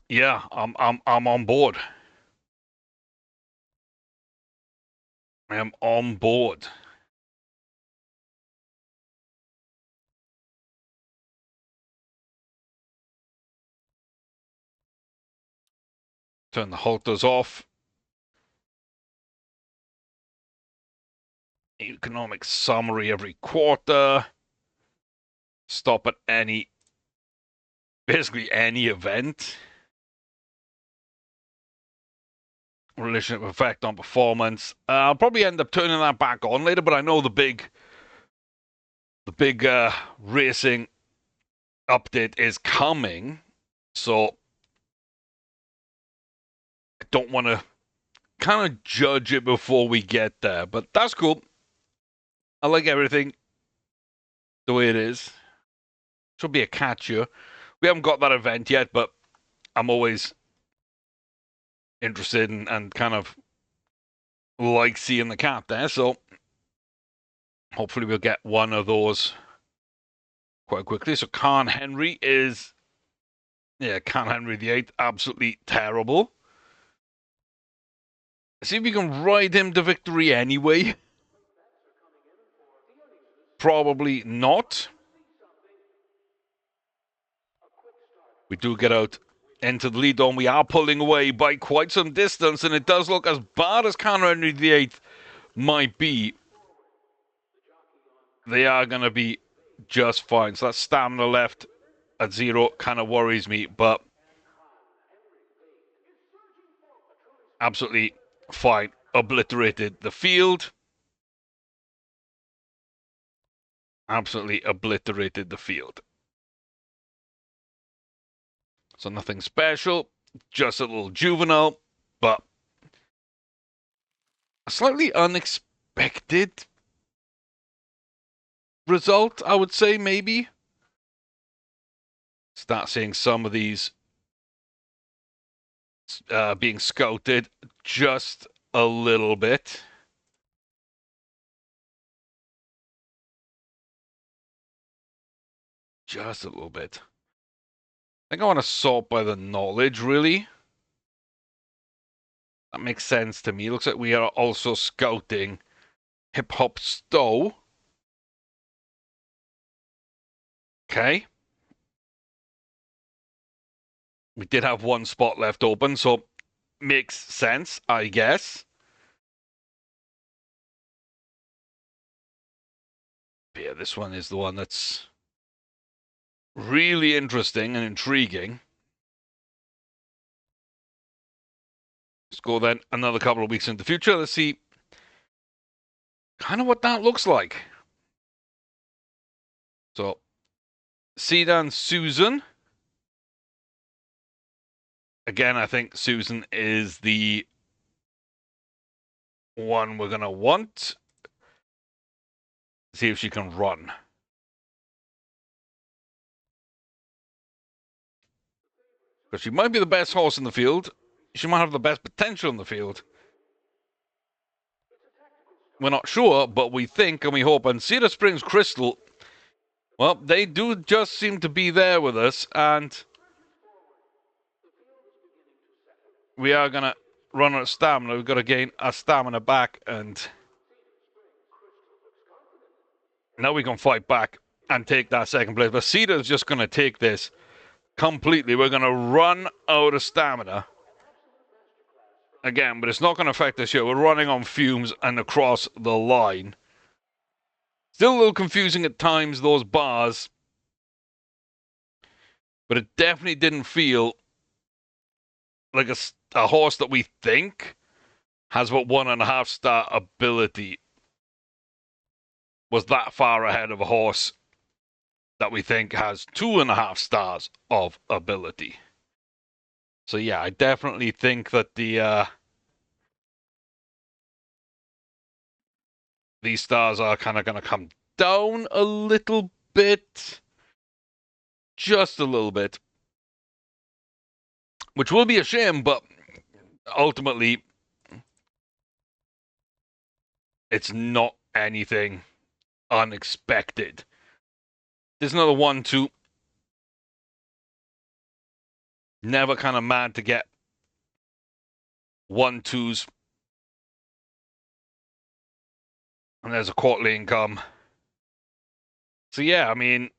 Yeah, I'm on board. I am on board. Turn the halters off. Economic summary every quarter. Stop at basically any event. Relationship effect on performance. I'll probably end up turning that back on later, but I know the big racing update is coming, so I don't want to kind of judge it before we get there, but that's cool. I like everything the way it is. Should be a catcher. We haven't got that event yet, but I'm always interested in, and kind of like seeing the cat there, so hopefully we'll get one of those quite quickly. So Khan Henry is, Khan Henry VIII, absolutely terrible. See if we can ride him to victory anyway. Probably not. We do get out into the lead on. We are pulling away by quite some distance, and it does look as bad as Khan Henry VIII might be. They are going to be just fine. So that stamina left at 0 kind of worries me, but absolutely fine. Obliterated the field. Absolutely obliterated the field. So nothing special, just a little juvenile, but a slightly unexpected result, I would say, maybe. Start seeing some of these being scouted just a little bit. Just a little bit. I think I want to sort by the knowledge, really. That makes sense to me. Looks like we are also scouting Hip Hop Stowe. Okay. We did have one spot left open, so makes sense, I guess. But yeah, this one is the one that's really interesting and intriguing. Let's go then another couple of weeks into the future. Let's see kind of what that looks like. So, Sedan Susan. Again, I think Susan is the one we're going to want. See if she can run. Because she might be the best horse in the field. She might have the best potential in the field. We're not sure, but we think and we hope. And Cedar Springs Crystal, well, they do just seem to be there with us. And we are going to run out of stamina. We've got to gain our stamina back. And now we can fight back and take that second place. But Cedar's just going to take this completely. We're going to run out of stamina again, but it's not going to affect us here. We're running on fumes and across the line. Still a little confusing at times, those bars, but it definitely didn't feel like a horse that we think has what 1.5 star ability was that far ahead of a horse that we think has 2.5 stars of ability. So yeah, I definitely think that these stars are kind of going to come down a little bit. Just a little bit. Which will be a shame, but ultimately, it's not anything unexpected. There's another 1-2. Never kind of mad to get 1-2s. And there's a quarterly income. So yeah, I mean,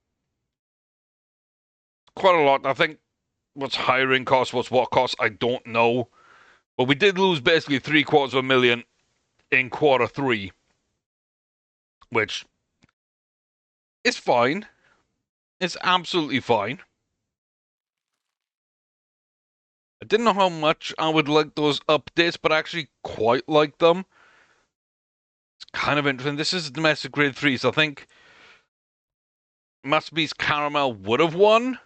quite a lot. I think what's hiring costs, what's what costs, I don't know. But we did lose basically $750,000 in quarter 3. which is fine. It's absolutely fine. I didn't know how much I would like those updates, but I actually quite like them. It's kind of interesting. This is domestic grade 3, so I think Masterpiece Caramel would have won.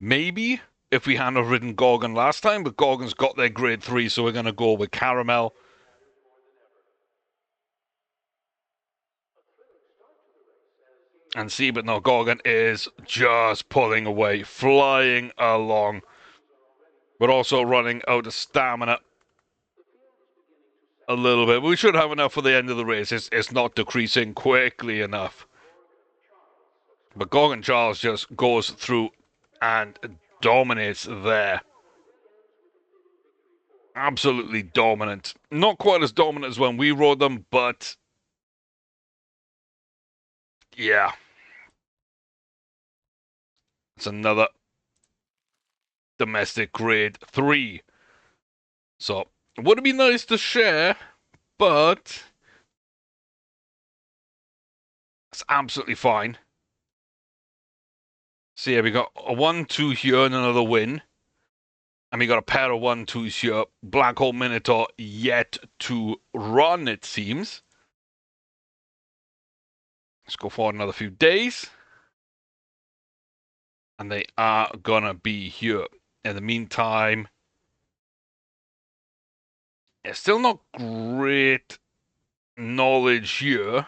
Maybe if we hadn't ridden Gorgon last time, but Gorgon's got their grade 3, so we're going to go with Caramel. And see, but no, Gorgon is just pulling away, flying along, but also running out of stamina a little bit. We should have enough for the end of the race. It's not decreasing quickly enough. But Gorgon Charles just goes through and dominates there. Absolutely dominant. Not quite as dominant as when we rode them, but yeah. It's another domestic grade 3. So, it would be nice to share, but it's absolutely fine. See, we got a 1-2 here and another win. And we got a pair of 1-2s here. Black Hole Minotaur yet to run, it seems. Let's go for another few days. And they are gonna be here. In the meantime, it's still not great knowledge here.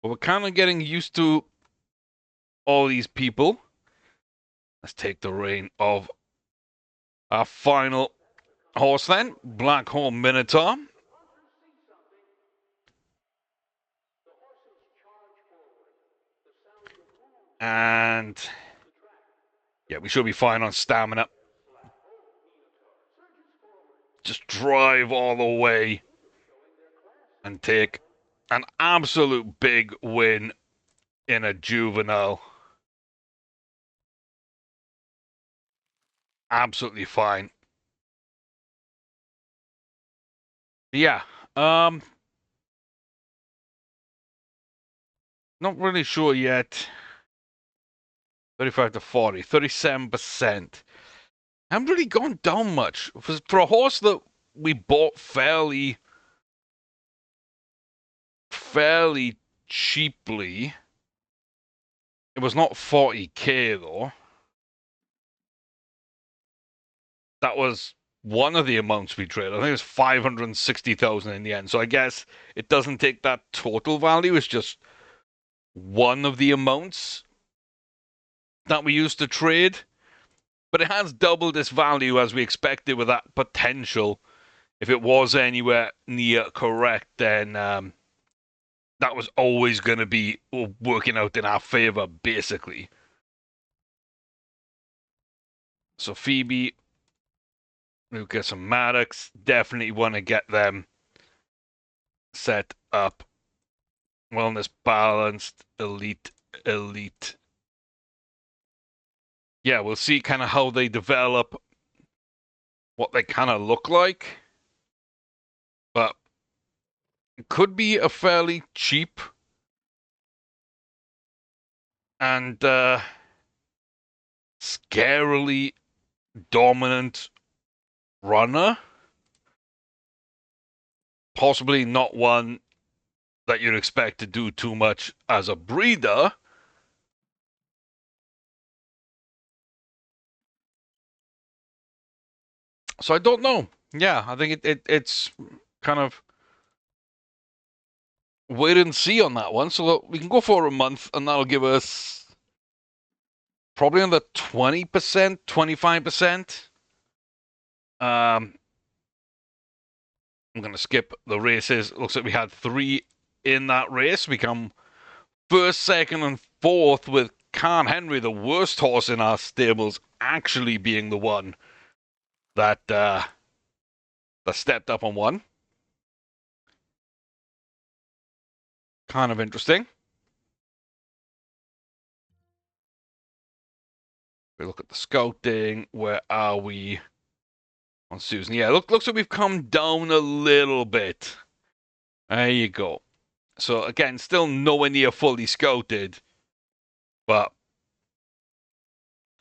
But we're kind of getting used to all these people. Let's take the reign of our final horse then. Black Hole Minotaur. And yeah, we should be fine on stamina. Just drive all the way and take an absolute big win in a juvenile. Absolutely fine. Yeah, not really sure yet. 35 to 40, 37%. Haven't really gone down much. For a horse that we bought fairly cheaply, it was not 40k though. That was one of the amounts we traded. I think it was 560,000 in the end. So I guess it doesn't take that total value. It's just one of the amounts that we used to trade. But it has doubled its value as we expected with that potential. If it was anywhere near correct, then that was always going to be working out in our favor, basically. So Phoebe, Lucas, and Maddox, definitely want to get them set up. Wellness balanced, elite. Yeah, we'll see kind of how they develop, what they kind of look like. But it could be a fairly cheap and scarily dominant runner. Possibly not one that you'd expect to do too much as a breeder. So I don't know. Yeah, I think it's kind of wait and see on that one. So we can go for a month, and that'll give us probably another 20%, 25%. I'm going to skip the races. Looks like we had 3 in that race. We come first, second, and fourth with Khan Henry, the worst horse in our stables, actually being the one that stepped up and won. Kind of interesting. We look at the scouting. Where are we on Susan? Yeah, looks like we've come down a little bit. There you go. So again, still nowhere near fully scouted, but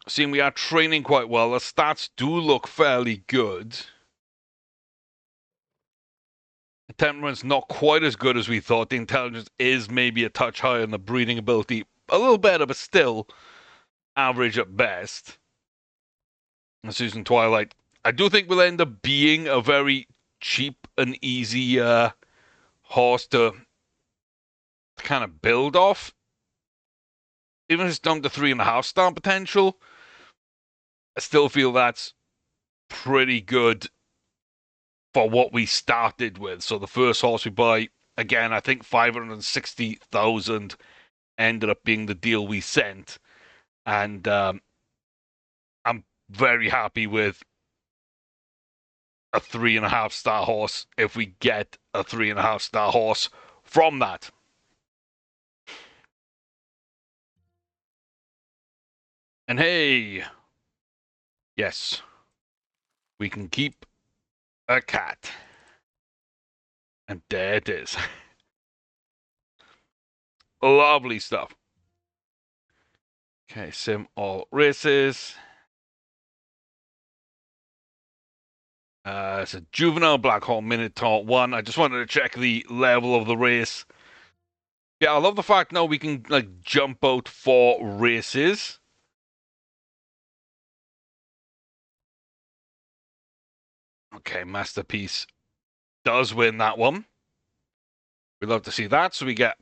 seeing we are training quite well. The stats do look fairly good. The temperament's not quite as good as we thought. The intelligence is maybe a touch higher, and the breeding ability a little better, but still average at best. And Susan Twilight, I do think will end up being a very cheap and easy horse to kind of build off. Even if it's down to 3.5 star potential, I still feel that's pretty good for what we started with. So the first horse we buy, again, I think 560,000 ended up being the deal we sent. And I'm very happy with a 3.5 star horse if we get a 3.5 star horse from that. And hey, yes, we can keep a cat. And there it is. Lovely stuff. Okay, sim all races. It's a juvenile Black Hole Minotaur 1. I just wanted to check the level of the race. Yeah, I love the fact now we can like jump out for races. Okay, Masterpiece does win that one. We'd love to see that, so we get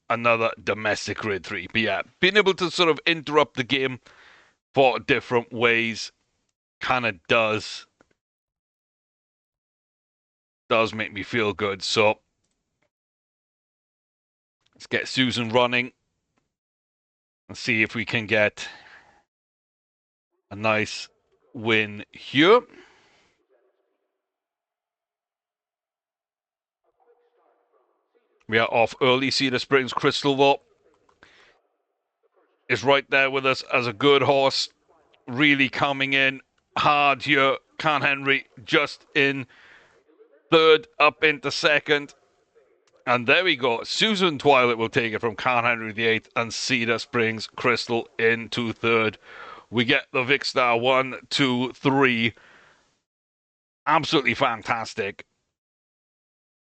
another domestic grade 3. But yeah, being able to sort of interrupt the game for different ways kind of does make me feel good. So let's get Susan running and see if we can get a nice win here. We are off early. Cedar Springs Crystal though is right there with us as a good horse. Really coming in hard here. Can Henry just in third, up into second. And there we go. Susan Twilight will take it from Can Henry VIII and Cedar Springs Crystal into third. We get the Vic Star 1, 2, 3. Absolutely fantastic.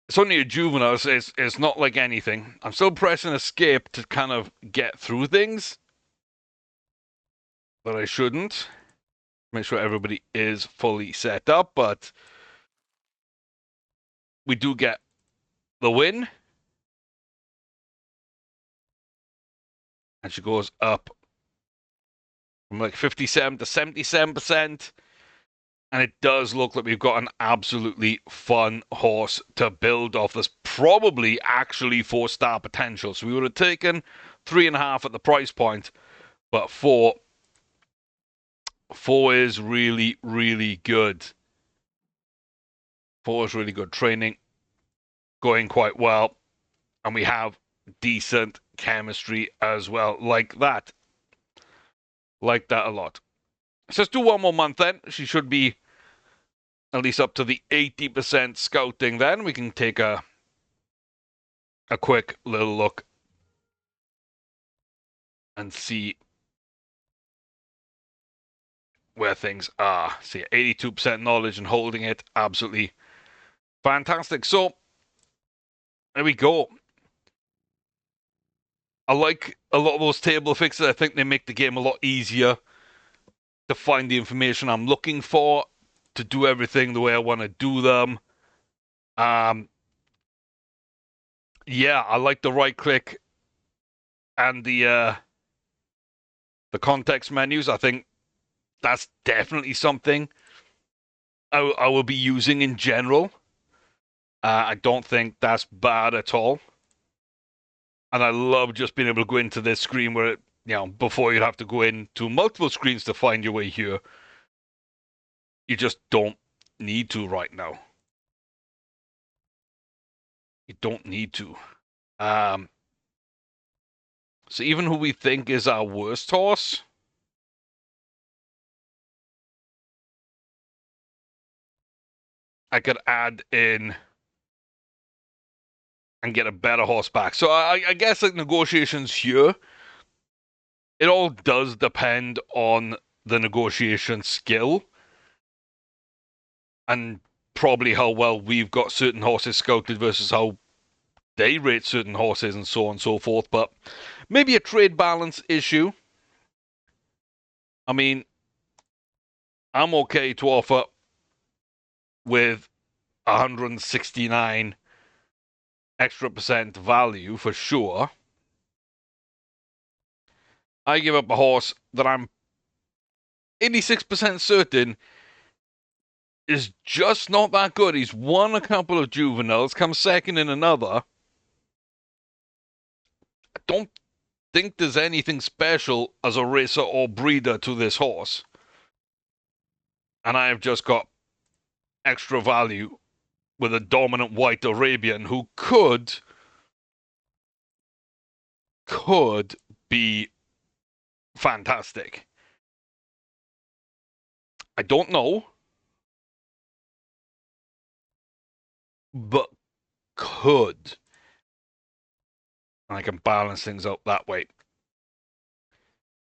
It's only a juvenile, so it's not like anything. I'm still pressing escape to kind of get through things, but I shouldn't. Make sure everybody is fully set up, but we do get the win. And she goes up from like 57 to 77%. And it does look like we've got an absolutely fun horse to build off. There's probably actually 4-star potential. So we would have taken 3.5 at the price point, but 4 is really, really good. 4 is really good. Training going quite well. And we have decent chemistry as well. Like that. Like that a lot. So let's do one more month then. She should be at least up to the 80% scouting then. We can take a quick little look and see where things are. See, 82% knowledge and holding it. Absolutely fantastic. So, there we go. I like a lot of those table fixes. I think they make the game a lot easier to find the information I'm looking for, to do everything the way I want to do them. Yeah, I like the right click and the context menus. I think that's definitely something I will be using in general. I don't think that's bad at all. And I love just being able to go into this screen where, before you'd have to go into multiple screens to find your way here. You just don't need to right now. You don't need to. So even who we think is our worst horse, I could add in and get a better horse back. So I guess like negotiations here, it all does depend on the negotiation skill and probably how well we've got certain horses scouted versus how they rate certain horses and so on and so forth. But maybe a trade balance issue. I mean, I'm okay to offer with 169 extra percent value for sure. I give up a horse that I'm 86% certain is just not that good. He's won a couple of juveniles, come second in another. I don't think there's anything special as a racer or breeder to this horse. And I have just got extra value with a dominant white Arabian who could be fantastic. I don't know, but could. And I can balance things out that way.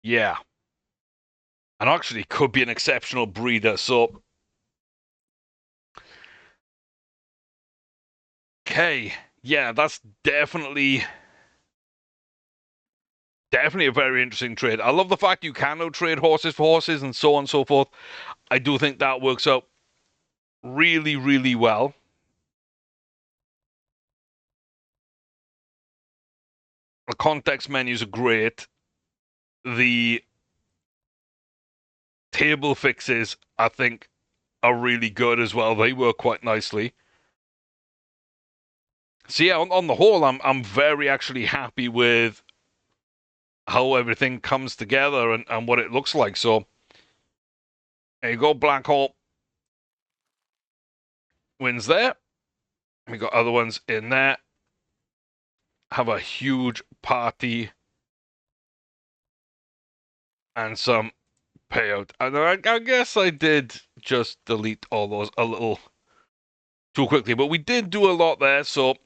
Yeah. And actually could be an exceptional breeder, so... Okay, yeah, that's definitely a very interesting trade. I love the fact you can now trade horses for horses and so on and so forth. I do think that works out really, really well. The context menus are great. The table fixes, I think, are really good as well. They work quite nicely. So yeah, on the whole, I'm very actually happy with how everything comes together and what it looks like. So there you go, Black Hole wins there. We got other ones in there. Have a huge party and some payout. And I guess I did just delete all those a little too quickly, but we did do a lot there. So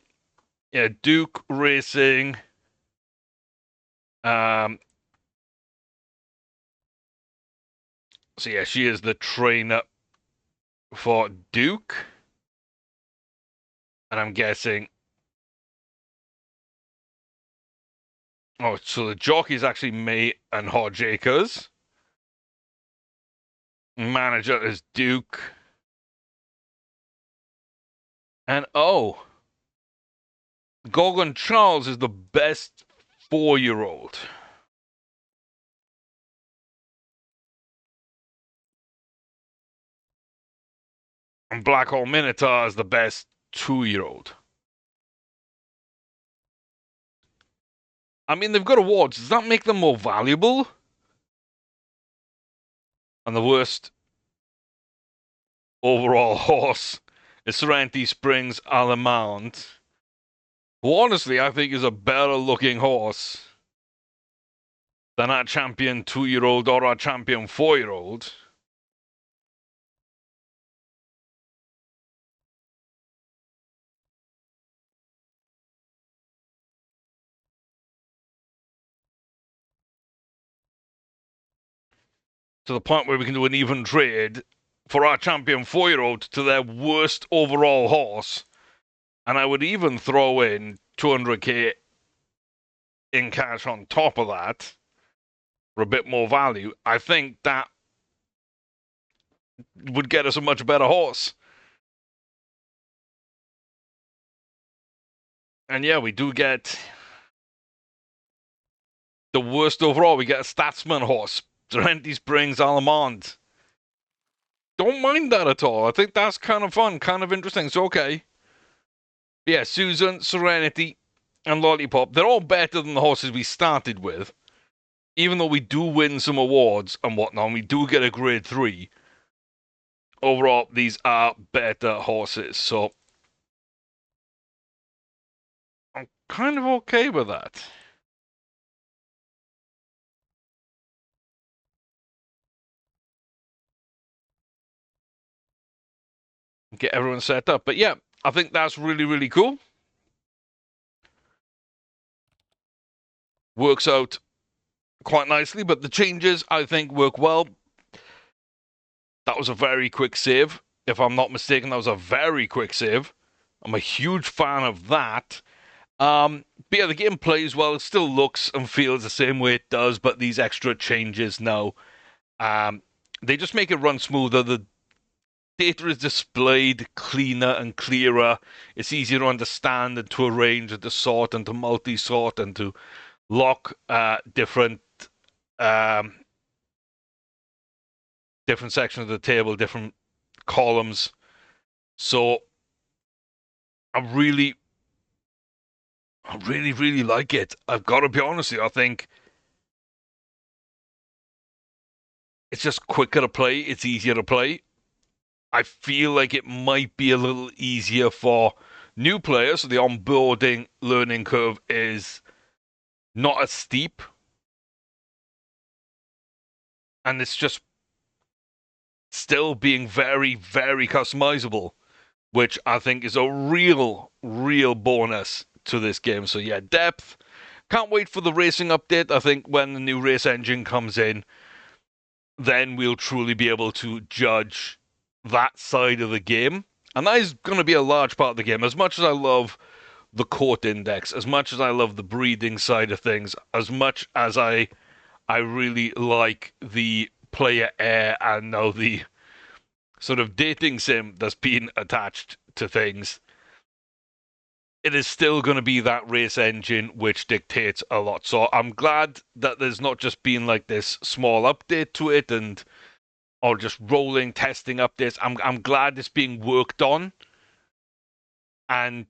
yeah, Duke Racing. So yeah, she is the trainer for Duke, and I'm guessing. Oh, so the jockey is actually May and Hodge Akers. Manager is Duke. And oh, Gorgon Charles is the best 4-year-old. And Black Hole Minotaur is the best 2-year-old. I mean, they've got awards. Does that make them more valuable? And the worst overall horse is Serenity Springs Alamount, who honestly I think is a better looking horse than our champion 2-year-old or our champion 4-year-old. To the point where we can do an even trade for our champion 4-year-old to their worst overall horse. And I would even throw in 200k in cash on top of that for a bit more value. I think that would get us a much better horse. And yeah, we do get the worst overall. We get a Statsman horse. Serenity Springs Alamond. Don't mind that at all. I think that's kind of fun, kind of interesting. So, okay. Yeah, Susan, Serenity, and Lollipop, they're all better than the horses we started with. Even though we do win some awards and whatnot, and we do get a grade 3. Overall, these are better horses. So, I'm kind of okay with that. Get everyone set up. But yeah, I think that's really, really cool. works out quite nicely, but the changes, I think, work well. That was a very quick save. If I'm not mistaken, that was a very quick save. I'm a huge fan of that. But yeah, the game plays well. It still looks and feels the same way it does, but these extra changes now, they just make it run smoother. The data is displayed cleaner and clearer. It's easier to understand and to arrange and to sort and to multi-sort and to lock different sections of the table, different columns. So I really like it. I've got to be honest with you. I think it's just quicker to play. It's easier to play. I feel like it might be a little easier for new players. So the onboarding learning curve is not as steep. And it's just still being very, very customizable, which I think is a real bonus to this game. So yeah, depth. Can't wait for the racing update. I think when the new race engine comes in, then we'll truly be able to judge that side of the game. And that is going to be a large part of the game. As much as I love the court index, as much as I love the breeding side of things, as much as I really like the player air and now the sort of dating sim that's been attached to things, it is still going to be that race engine which dictates a lot. So I'm glad that there's not just been like this small update to it and or just rolling testing updates. I'm glad it's being worked on and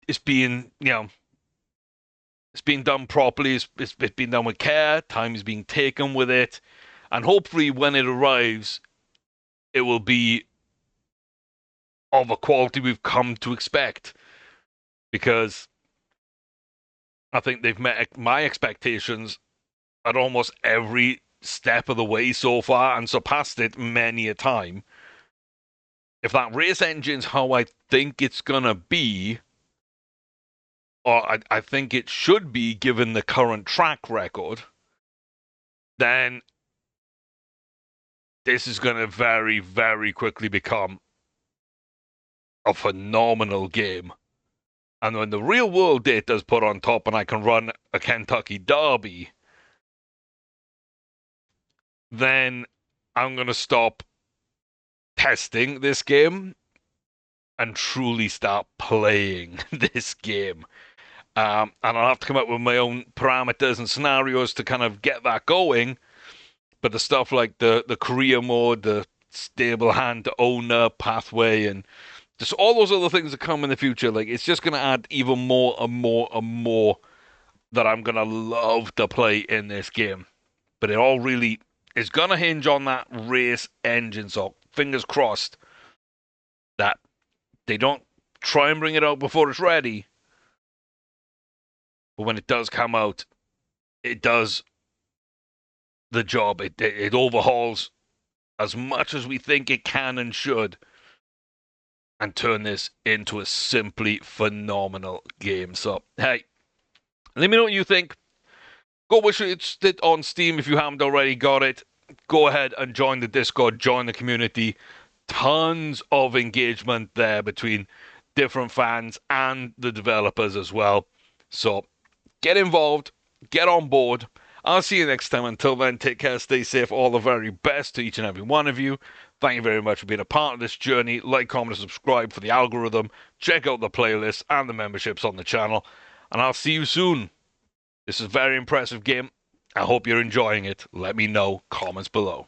it's being, it's being done properly. It's been done with care. Time is being taken with it, and hopefully when it arrives, it will be of a quality we've come to expect. Because I think they've met my expectations at almost every step of the way so far and surpassed it many a time. If that race engine's how I think it's gonna be, or I think it should be given the current track record, then this is going to very, very quickly become a phenomenal game. And when the real world data is put on top and I can run a Kentucky Derby, then I'm going to stop testing this game and truly start playing this game. And I'll have to come up with my own parameters and scenarios to kind of get that going. But the stuff like the career mode, the stable hand to owner pathway, and just all those other things that come in the future, like it's just going to add even more and more and more that I'm going to love to play in this game. But it all really is going to hinge on that race engine. So fingers crossed that they don't try and bring it out before it's ready. But when it does come out, it does the job. It overhauls as much as we think it can and should and turn this into a simply phenomenal game. So, hey, let me know what you think. Go wish it on Steam if you haven't already got it. Go ahead and join the Discord, join the community. Tons of engagement there between different fans and the developers as well. So, get involved, get on board. I'll see you next time. Until then, take care, stay safe, all the very best to each and every one of you. Thank you very much for being a part of this journey. Like, comment, and subscribe for the algorithm. Check out the playlists and the memberships on the channel. And I'll see you soon. This is a very impressive game. I hope you're enjoying it. Let me know. Comments below.